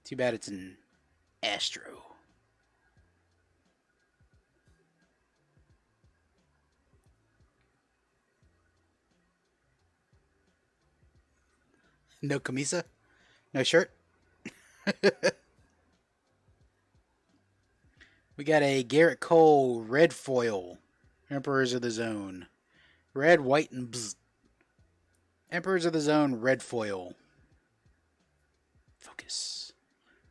Too bad it's an Astro. No camisa? No shirt? We got a Garrett Cole red foil. Emperors of the Zone. Red, white, and bzz. Emperors of the Zone red foil. Focus.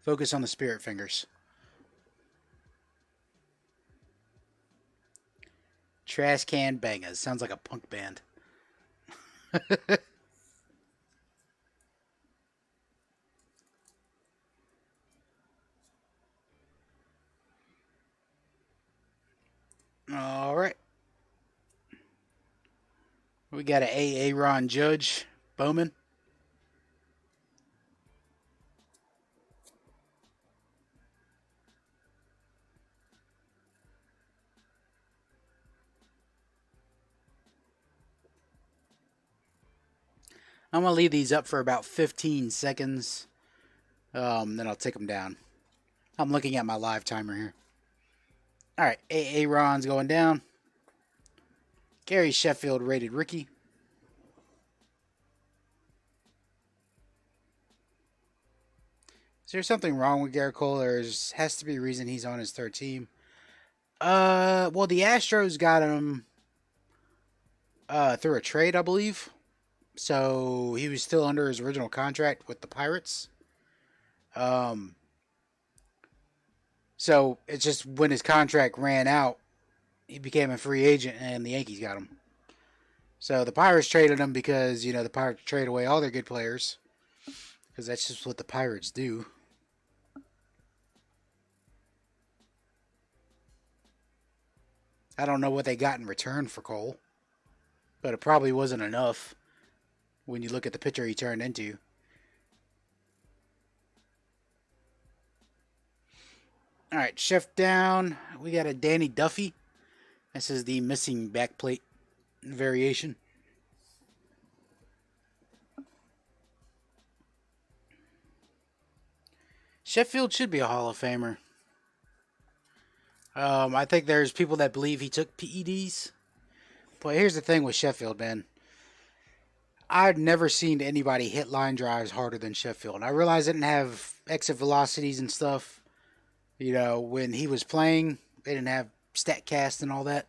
Focus on the spirit fingers. Trash can bangers. Sounds like a punk band. All right. We got a Ron Judge Bowman. I'm going to leave these up for about 15 seconds. Then I'll take them down. I'm looking at my live timer here. All right. Ron's going down. Gary Sheffield rated Ricky. Is there something wrong with Garrett Cole, or has to be a reason he's on his third team? Well, the Astros got him through a trade, I believe. So he was still under his original contract with the Pirates. So it's just when his contract ran out, he became a free agent, and the Yankees got him. So the Pirates traded him because, the Pirates trade away all their good players. Because that's just what the Pirates do. I don't know what they got in return for Cole. But it probably wasn't enough when you look at the pitcher he turned into. All right, shift down. We got a Danny Duffy. This is the missing backplate variation. Sheffield should be a Hall of Famer. I think there's people that believe he took PEDs. But here's the thing with Sheffield, man. I've never seen anybody hit line drives harder than Sheffield. I realize they didn't have exit velocities and stuff. When he was playing, they didn't have StatCast and all that.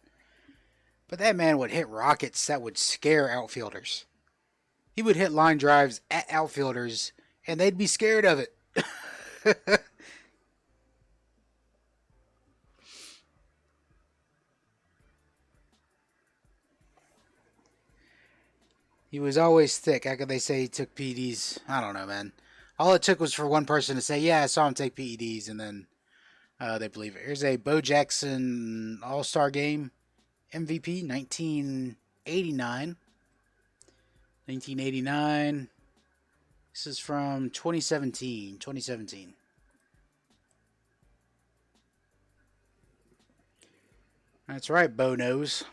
But that man would hit rockets that would scare outfielders. He would hit line drives at outfielders, and they'd be scared of it. He was always thick. How could they say he took PEDs? I don't know, man. All it took was for one person to say, "Yeah, I saw him take PEDs," and then they believe it. Here's a Bo Jackson All Star Game MVP, 1989. 1989. This is from 2017. 2017. That's right, Bo knows.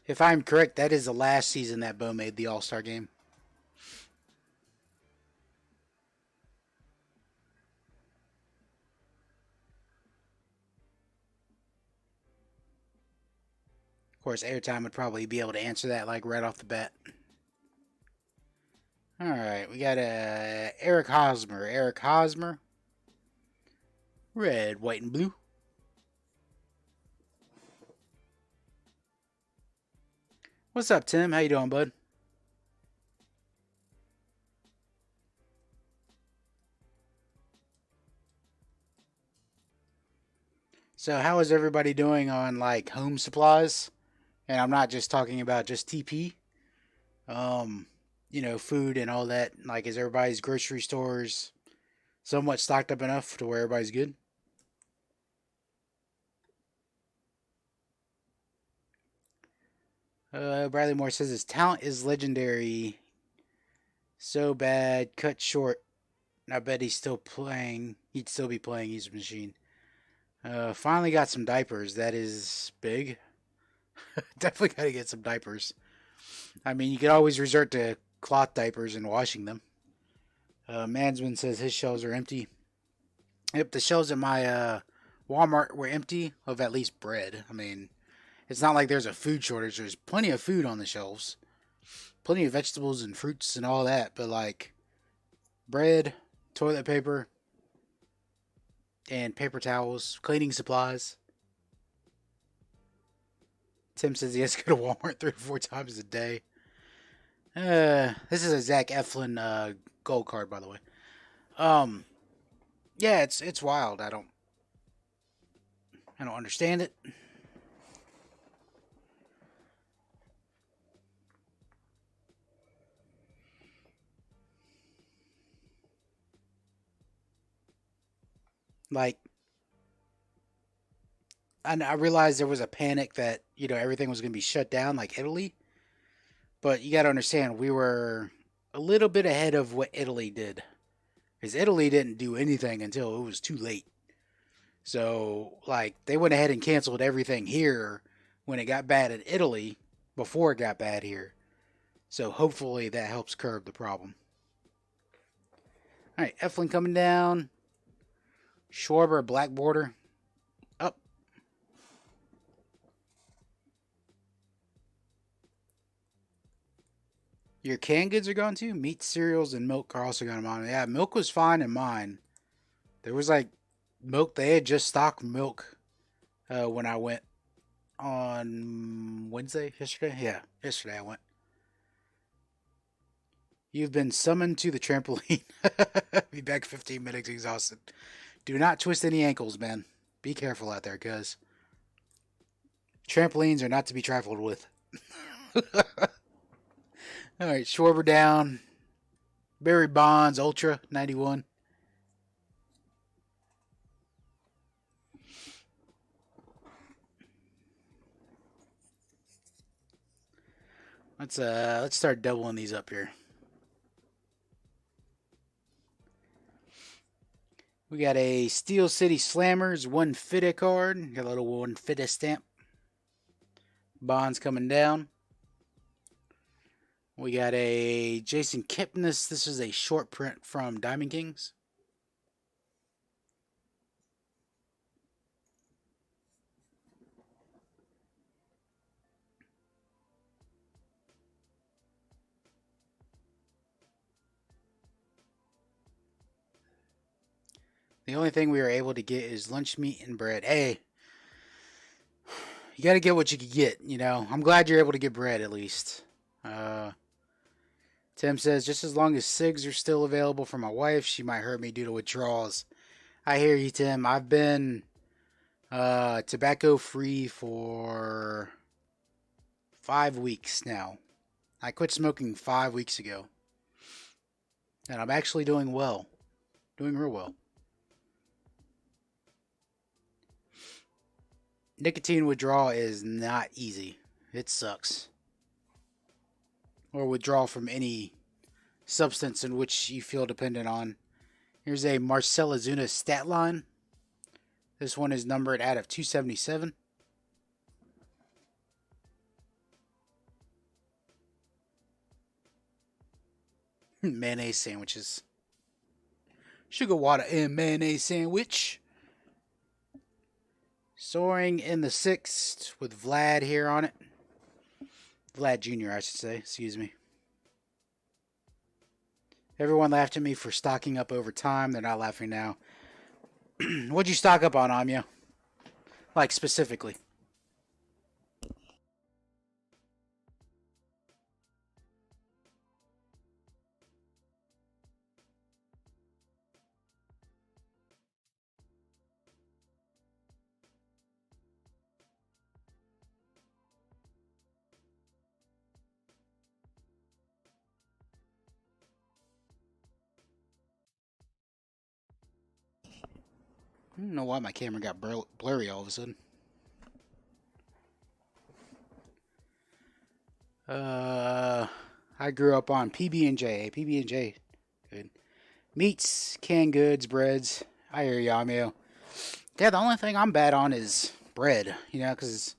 If I'm correct, that is the last season that Bo made the All Star Game. Of course, Airtime would probably be able to answer that like right off the bat. All right, we got Eric Hosmer. Eric Hosmer, red, white, and blue. What's up, Tim? How you doing, bud? So, how is everybody doing on like home supplies? And I'm not just talking about just TP. Um, food and all that. Like, is everybody's grocery stores somewhat stocked up enough to where everybody's good? Bradley Moore says his talent is legendary. So bad, cut short. I bet he's still playing. He'd still be playing. He's a machine. Finally got some diapers. That is big. Definitely got to get some diapers. I mean, you could always resort to cloth diapers and washing them. Mansman says his shelves are empty. Yep, the shelves at my Walmart were empty of at least bread. I mean, it's not like there's a food shortage. There's plenty of food on the shelves, plenty of vegetables and fruits and all that. But like bread, toilet paper, and paper towels, cleaning supplies. Tim says he has to go to Walmart 3 or 4 times a day. This is a Zach Eflin gold card, by the way. Um, yeah, it's wild. I don't understand it. Like, I realized there was a panic that everything was going to be shut down, like Italy. But you got to understand, we were a little bit ahead of what Italy did, because Italy didn't do anything until it was too late. So, like, they went ahead and canceled everything here when it got bad in Italy before it got bad here. So, hopefully, that helps curb the problem. All right, Eflin coming down. Schwarber, black border. Up. Your canned goods are gone too? Meat, cereals, and milk are also gone on. Yeah, milk was fine in mine. There was like milk. They had just stocked milk when I went on Wednesday, yesterday. Yeah, yesterday I went. You've been summoned to the trampoline. Be back 15 minutes exhausted. Do not twist any ankles, man. Be careful out there, cuz trampolines are not to be trifled with. All right, Schwarber down. Barry Bonds, Ultra 91. Let's start doubling these up here. We got a Steel City Slammers, one Fida card. Got a little one Fida stamp. Bonds coming down. We got a Jason Kipnis. This is a short print from Diamond Kings. The only thing we were able to get is lunch meat and bread. Hey, you got to get what you can get, I'm glad you're able to get bread at least. Uh, Tim says, just as long as SIGs are still available for my wife, she might hurt me due to withdrawals. I hear you, Tim. I've been tobacco free for 5 weeks now. I quit smoking 5 weeks ago, and I'm actually doing well, doing real well. Nicotine withdrawal is not easy. It sucks. Or withdrawal from any substance in which you feel dependent on. Here's a Marcella Zuna stat line. This one is numbered out of 277. Mayonnaise sandwiches. Sugar water and mayonnaise sandwich. Soaring in the sixth with Vlad here on it. Vlad Jr., I should say. Excuse me. Everyone laughed at me for stocking up over time. They're not laughing now. What'd you stock up on, Anya? Like, specifically. I don't know why my camera got blurry all of a sudden. Uh, I grew up on PB&J. PB&J, good. Meats, canned goods, breads. I hear you, Amio. Yeah, the only thing I'm bad on is bread. Because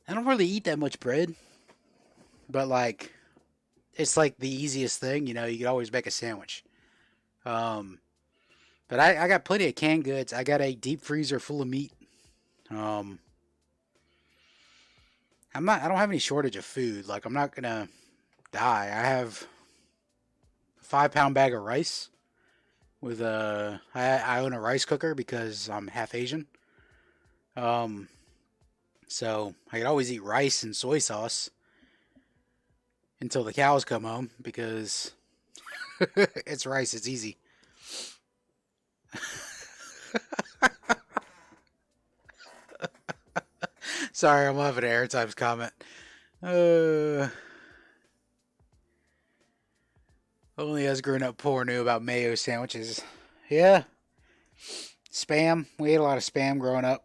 I don't really eat that much bread. But like, it's like the easiest thing. You could always make a sandwich. Um, but I got plenty of canned goods. I got a deep freezer full of meat. Um, I don't have any shortage of food. Like, I'm not gonna die. I have a 5 pound bag of rice with I own a rice cooker because I'm half Asian. Um, so I could always eat rice and soy sauce until the cows come home because it's rice. It's easy. Sorry, I'm loving Airtime's comment. Uh, Only us grown up poor knew about mayo sandwiches. Yeah, spam. We ate a lot of spam growing up,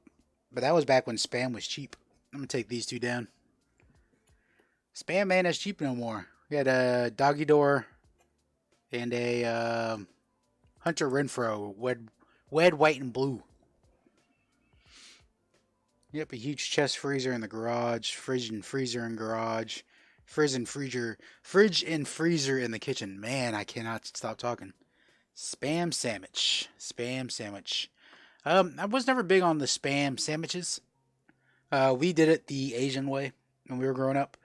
but that was back when spam was cheap. I'm gonna take these two down. Spam ain't as cheap no more. We had a Doggy Door and a Hunter Renfro, wed, white, and blue. Yep, a huge chest freezer in the garage, fridge and freezer in garage, fridge and freezer in the kitchen. Man, I cannot stop talking. Spam sandwich, spam sandwich. I was never big on the spam sandwiches. We did it the Asian way when we were growing up.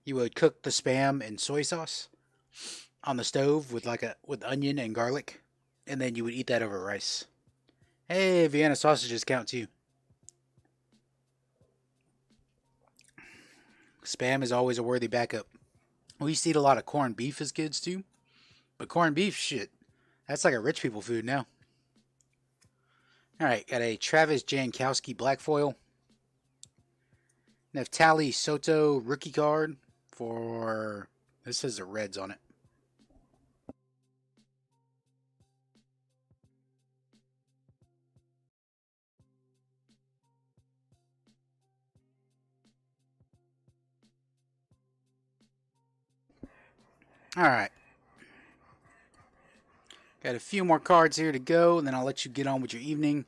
You would cook the spam in soy sauce on the stove with onion and garlic, and then you would eat that over rice. Hey, Vienna sausages count too. Spam is always a worthy backup. We used to eat a lot of corned beef as kids too, but corned beef, shit, that's like a rich people food now. All right, got a Travis Jankowski black foil, Neftali Soto rookie card for this says the Reds on it. All right, got a few more cards here to go, and then I'll let you get on with your evening,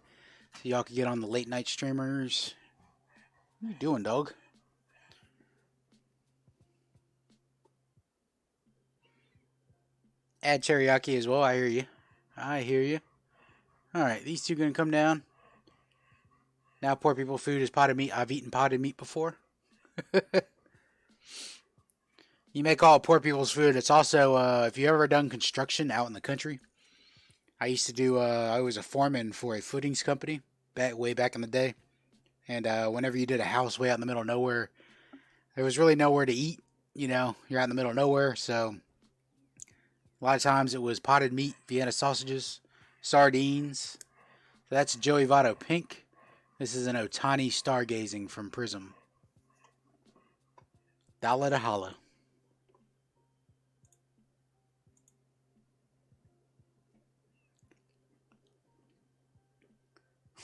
so y'all can get on the late night streamers. What are you doing, dog? Add teriyaki as well. I hear you. I hear you. All right, these two gonna come down. Now, poor people food is potted meat. I've eaten potted meat before. You may call it poor people's food. It's also if you ever done construction out in the country. I used to do. I was a foreman for a footings company way back in the day, and whenever you did a house way out in the middle of nowhere, there was really nowhere to eat. You're out in the middle of nowhere, so a lot of times it was potted meat, Vienna sausages, Sardines. So that's Joey Votto pink. This is an Otani stargazing from Prism. Dollar to holla.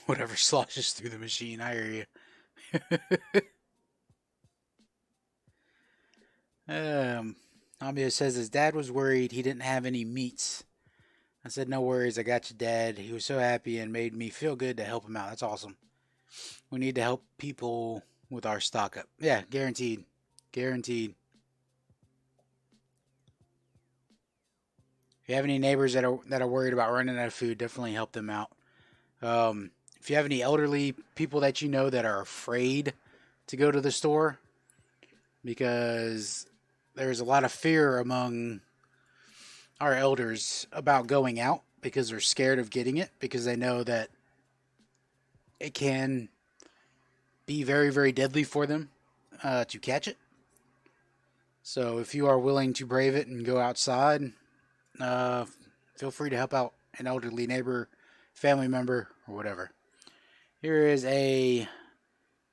Whatever sloshes through the machine, I hear you. Amio says his dad was worried he didn't have any meats. I said, no worries, I got you, Dad. He was so happy and made me feel good to help him out. That's awesome. We need to help people with our stock up. Yeah, guaranteed. Guaranteed. If you have any neighbors that are worried about running out of food, definitely help them out. If you have any elderly people that you know that are afraid to go to the store, because there's a lot of fear among our elders about going out because they're scared of getting it because they know that it can be very, very deadly for them to catch it. So if you are willing to brave it and go outside, uh, feel free to help out an elderly neighbor, family member, or whatever. Here is a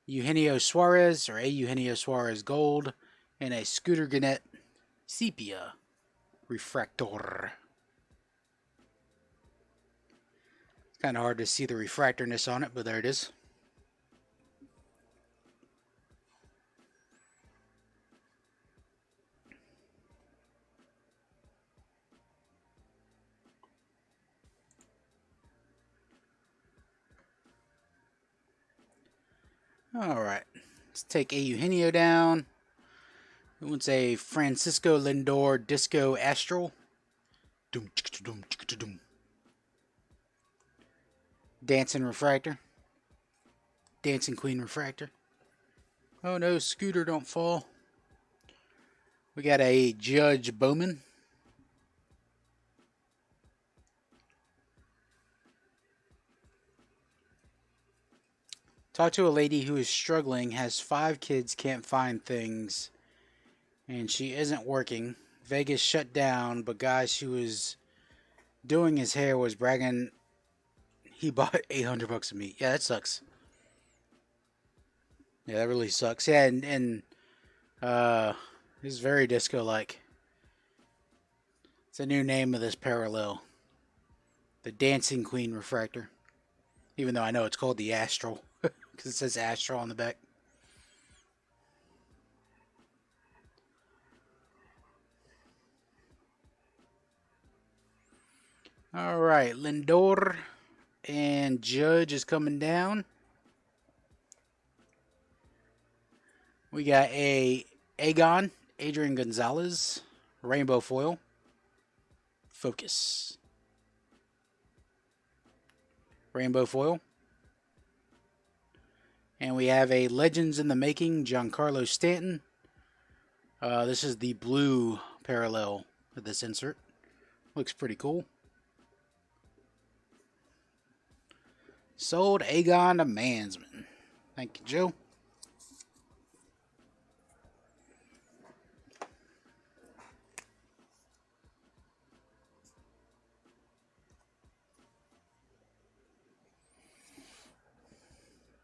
Eugenio Suarez or a Eugenio Suarez Gold and a Scooter Gannett Sepia Refractor. It's kind of hard to see the refractorness on it, but there it is. Alright, let's take a Eugenio down. Who wants a Francisco Lindor Disco Astral? Dancing Refractor. Dancing Queen Refractor. Oh no, Scooter, don't fall. We got a Judge Bowman. Talk to a lady who is struggling, has 5 kids, can't find things, and she isn't working. Vegas shut down, but guy she was doing his hair was bragging he bought $800 of meat. Yeah, that sucks. Yeah, that really sucks. Yeah, and it's very disco-like. It's a new name of this parallel. The Dancing Queen Refractor. Even though I know it's called the Astral. Because it says Astral on the back. Alright, Lindor and Judge is coming down. We got a Adrian Gonzalez, Rainbow Foil. Focus. Rainbow Foil. And we have a Legends in the Making, Giancarlo Stanton. This is the blue parallel of this insert. Looks pretty cool. Sold Agon to Mansman. Thank you, Joe.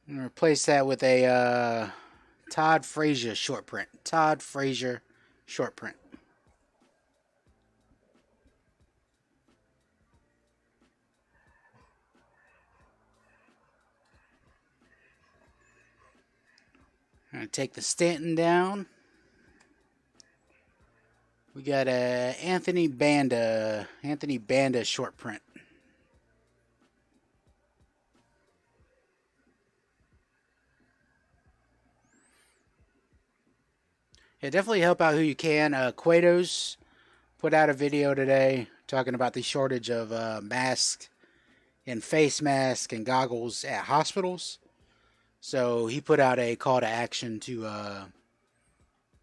I'm going to replace that with a Todd Frazier short print. Todd Frazier short print. I'm going to take the Stanton down. We got a Anthony Banda short print. Yeah, definitely help out who you can. Quados put out a video today talking about the shortage of masks and face masks and goggles at hospitals. So he put out a call to action to,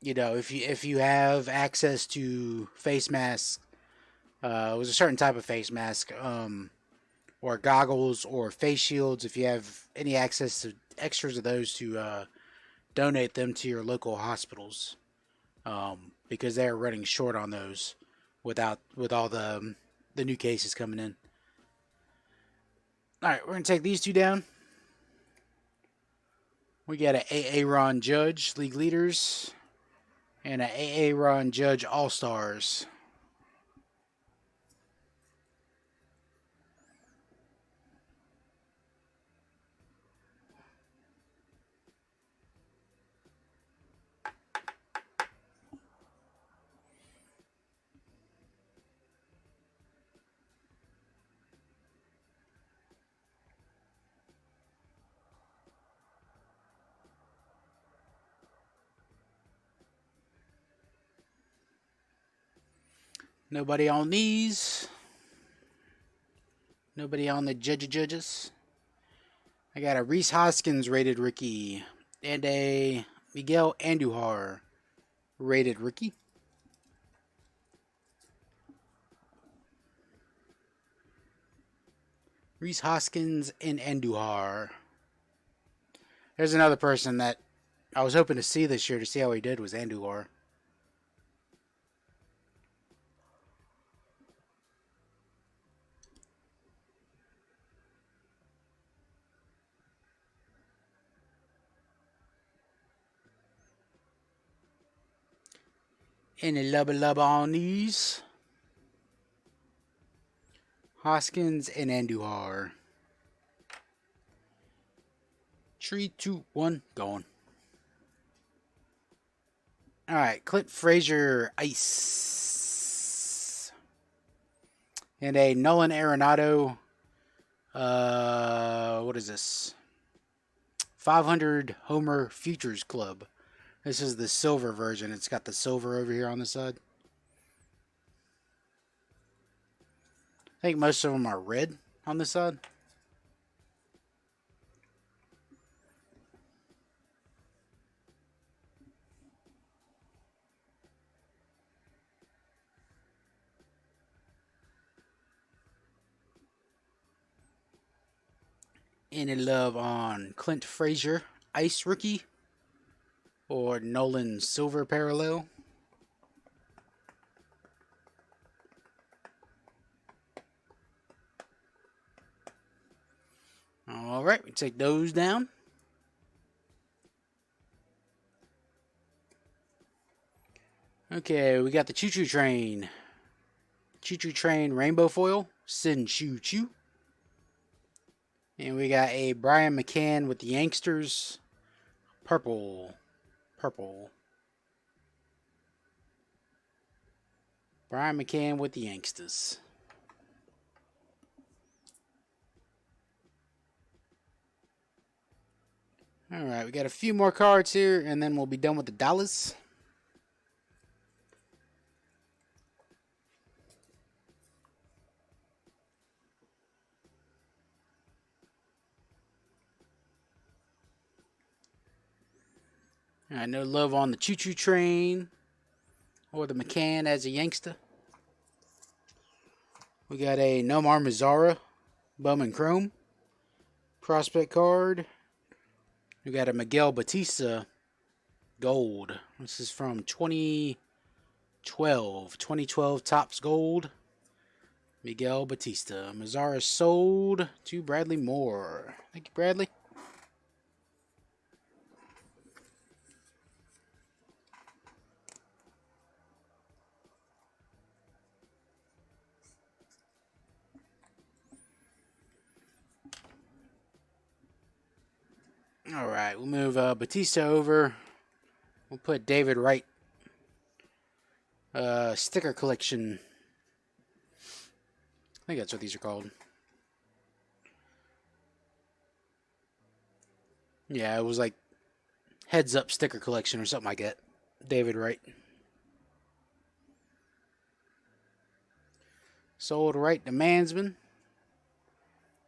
if you have access to face masks, it was a certain type of face mask, or goggles or face shields. If you have any access to extras of those, to donate them to your local hospitals, because they're running short on those with all the new cases coming in. Alright, we're going to take these two down. We got a Aaron Judge, League Leaders, and a Aaron Judge All-Stars. Nobody on these. Nobody on the judges. I got a Reese Hoskins rated rookie and a Miguel Andujar rated rookie. Reese Hoskins and Andujar. There's another person that I was hoping to see this year to see how he did was Andujar. Any lubba on these. Hoskins and Andujar. 3, 2, 1, going. Alright, Clint Frazier Ice. And a Nolan Arenado. What is this? 500 Homer Futures Club. This is the silver version. It's got the silver over here on the side. I think most of them are red on the side. Any love on Clint Frazier Ice Rookie or Nolan Silver Parallel? Alright, we take those down. Okay, we got the Choo Choo Train. Choo Choo Train Rainbow Foil. Sin Choo Choo. And we got a Brian McCann with the Youngsters. Purple. Brian McCann with the Youngsters. Alright, we got a few more cards here, and then we'll be done with the dollars. Alright, no love on the Choo Choo Train or the McCann as a youngster. We got a Nomar Mazara Bowman Chrome prospect card. We got a Miguel Batista Gold. This is from 2012. 2012 Topps Gold. Miguel Batista. Mazara sold to Bradley Moore. Thank you, Bradley. Alright, we'll move Batista over. We'll put David Wright sticker collection. I think that's what these are called. Yeah, it was like heads up sticker collection or something like that. David Wright. Sold Wright to Mansman.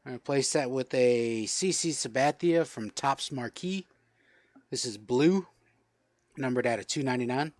I'm going to place that with a CC Sabathia from Topps Marquee. This is blue, numbered out of 299.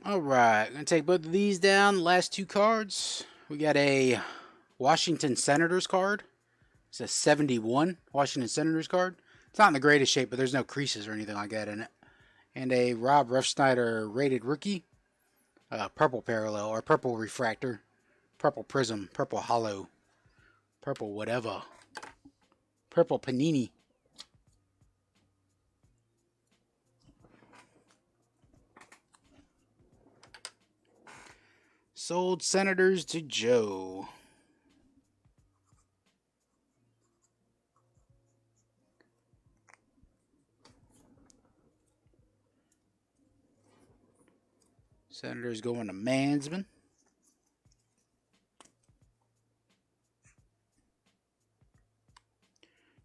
Alright, gonna take both of these down. Last two cards. We got a Washington Senators card. It's a 71 Washington Senators card. It's not in the greatest shape, but there's no creases or anything like that in it. And a Rob Refsnyder rated rookie. Purple parallel, or purple refractor. Purple prism, purple hollow. Purple whatever. Purple panini. Sold Senators to Joe. Senators going to Mansman.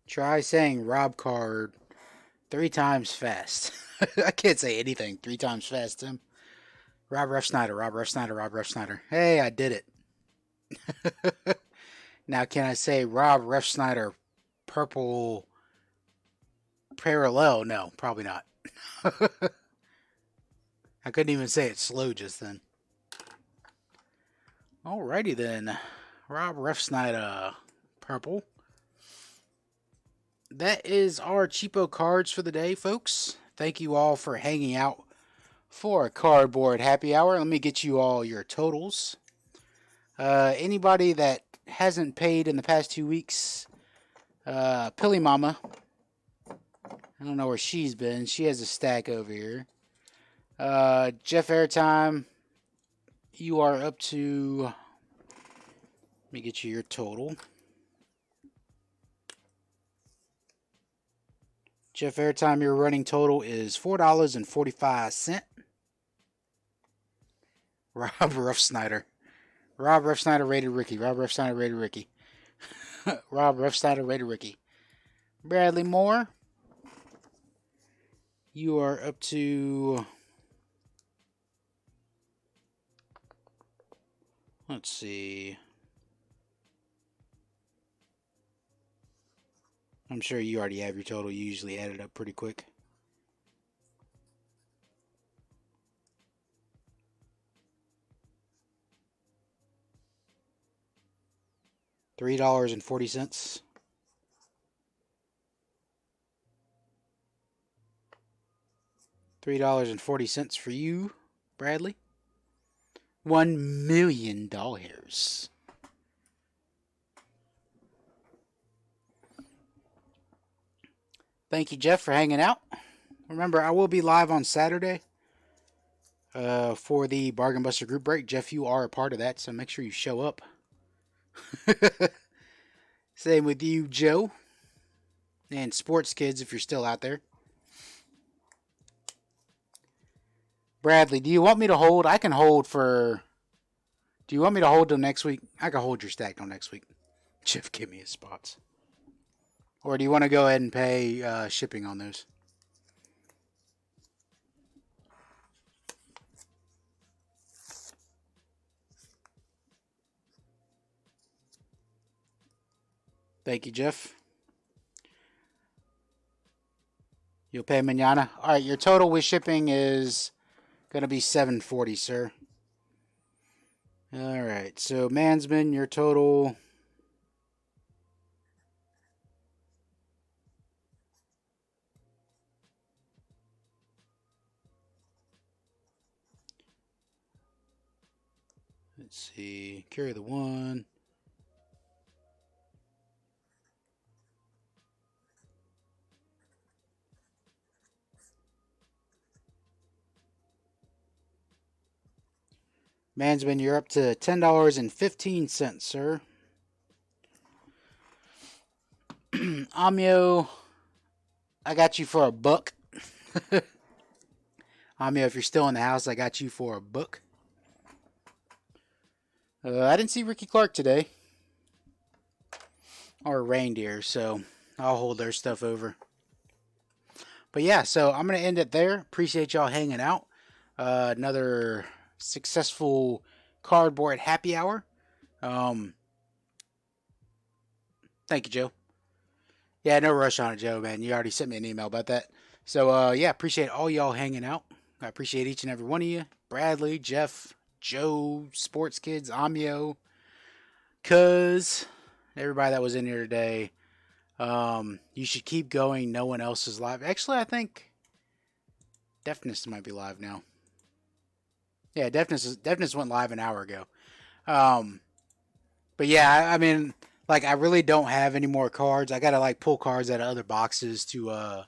Try saying Rob card 3 times fast. I can't say anything 3 times fast, Tim. Rob Refsnyder, Rob Refsnyder, Rob Refsnyder. Hey, I did it. Now, can I say Rob Refsnyder purple parallel? No, probably not. I couldn't even say it slow just then. Alrighty then. Rob Refsnyder purple. That is our cheapo cards for the day, folks. Thank you all for hanging out for a cardboard happy hour. Let me get you all your totals. Anybody that hasn't paid in the past 2 weeks, Pilly Mama, I don't know where she's been. She has a stack over here. Jeff Airtime, you are up to, let me get you your total. Jeff Airtime, your running total is $4.45. Rob Refsnyder. Rob Refsnyder rated Ricky. Rob Refsnyder rated Ricky. Rob Refsnyder rated Ricky. Bradley Moore, you are up to, let's see. I'm sure you already have your total. You usually add it up pretty quick. $3.40. $3.40 for you, Bradley. $1 million. Thank you, Jeff, for hanging out. Remember, I will be live on Saturday for the Bargain Buster group break. Jeff, you are a part of that, so make sure you show up. Same with you, Joe. And Sports Kids, if you're still out there. Bradley, do you want me to hold? I can hold for... Do you want me to hold till next week? I can hold your stack till next week. Jeff, give me his spots. Or do you want to go ahead and pay shipping on those? Thank you, Jeff. You'll pay mañana. All right, your total with shipping is going to be $7.40, sir. All right, so Mansman, your total... Let's see. Carry the one. Mansman, you're up to $10.15, sir. Amio, I got you for $1. Amio, if you're still in the house, I got you for $1. I didn't see Ricky Clark today. Or Reindeer, so I'll hold their stuff over. But yeah, so I'm going to end it there. Appreciate y'all hanging out. Another successful cardboard happy hour. Thank you, Joe. Yeah, no rush on it, Joe, man. You already sent me an email about that. So, yeah, appreciate all y'all hanging out. I appreciate each and every one of you. Bradley, Jeff, Joe, Sports Kids, Amio, Cuz, everybody that was in here today. You should keep going. No one else is live. Actually, I think Deafness might be live now. Yeah, Deafness went live an hour ago. Um, but yeah, I mean, like I really don't have any more cards. I gotta like pull cards out of other boxes to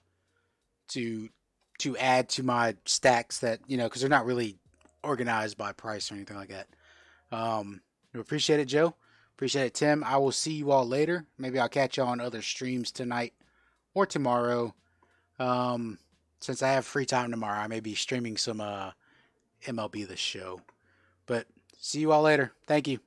to add to my stacks that because they're not really organized by price or anything like that. We appreciate it, Joe. Appreciate it, Tim. I will see you all later. Maybe I'll catch you on other streams tonight or tomorrow. Um, since I have free time tomorrow, I may be streaming some MLB The Show. But see you all later. Thank you.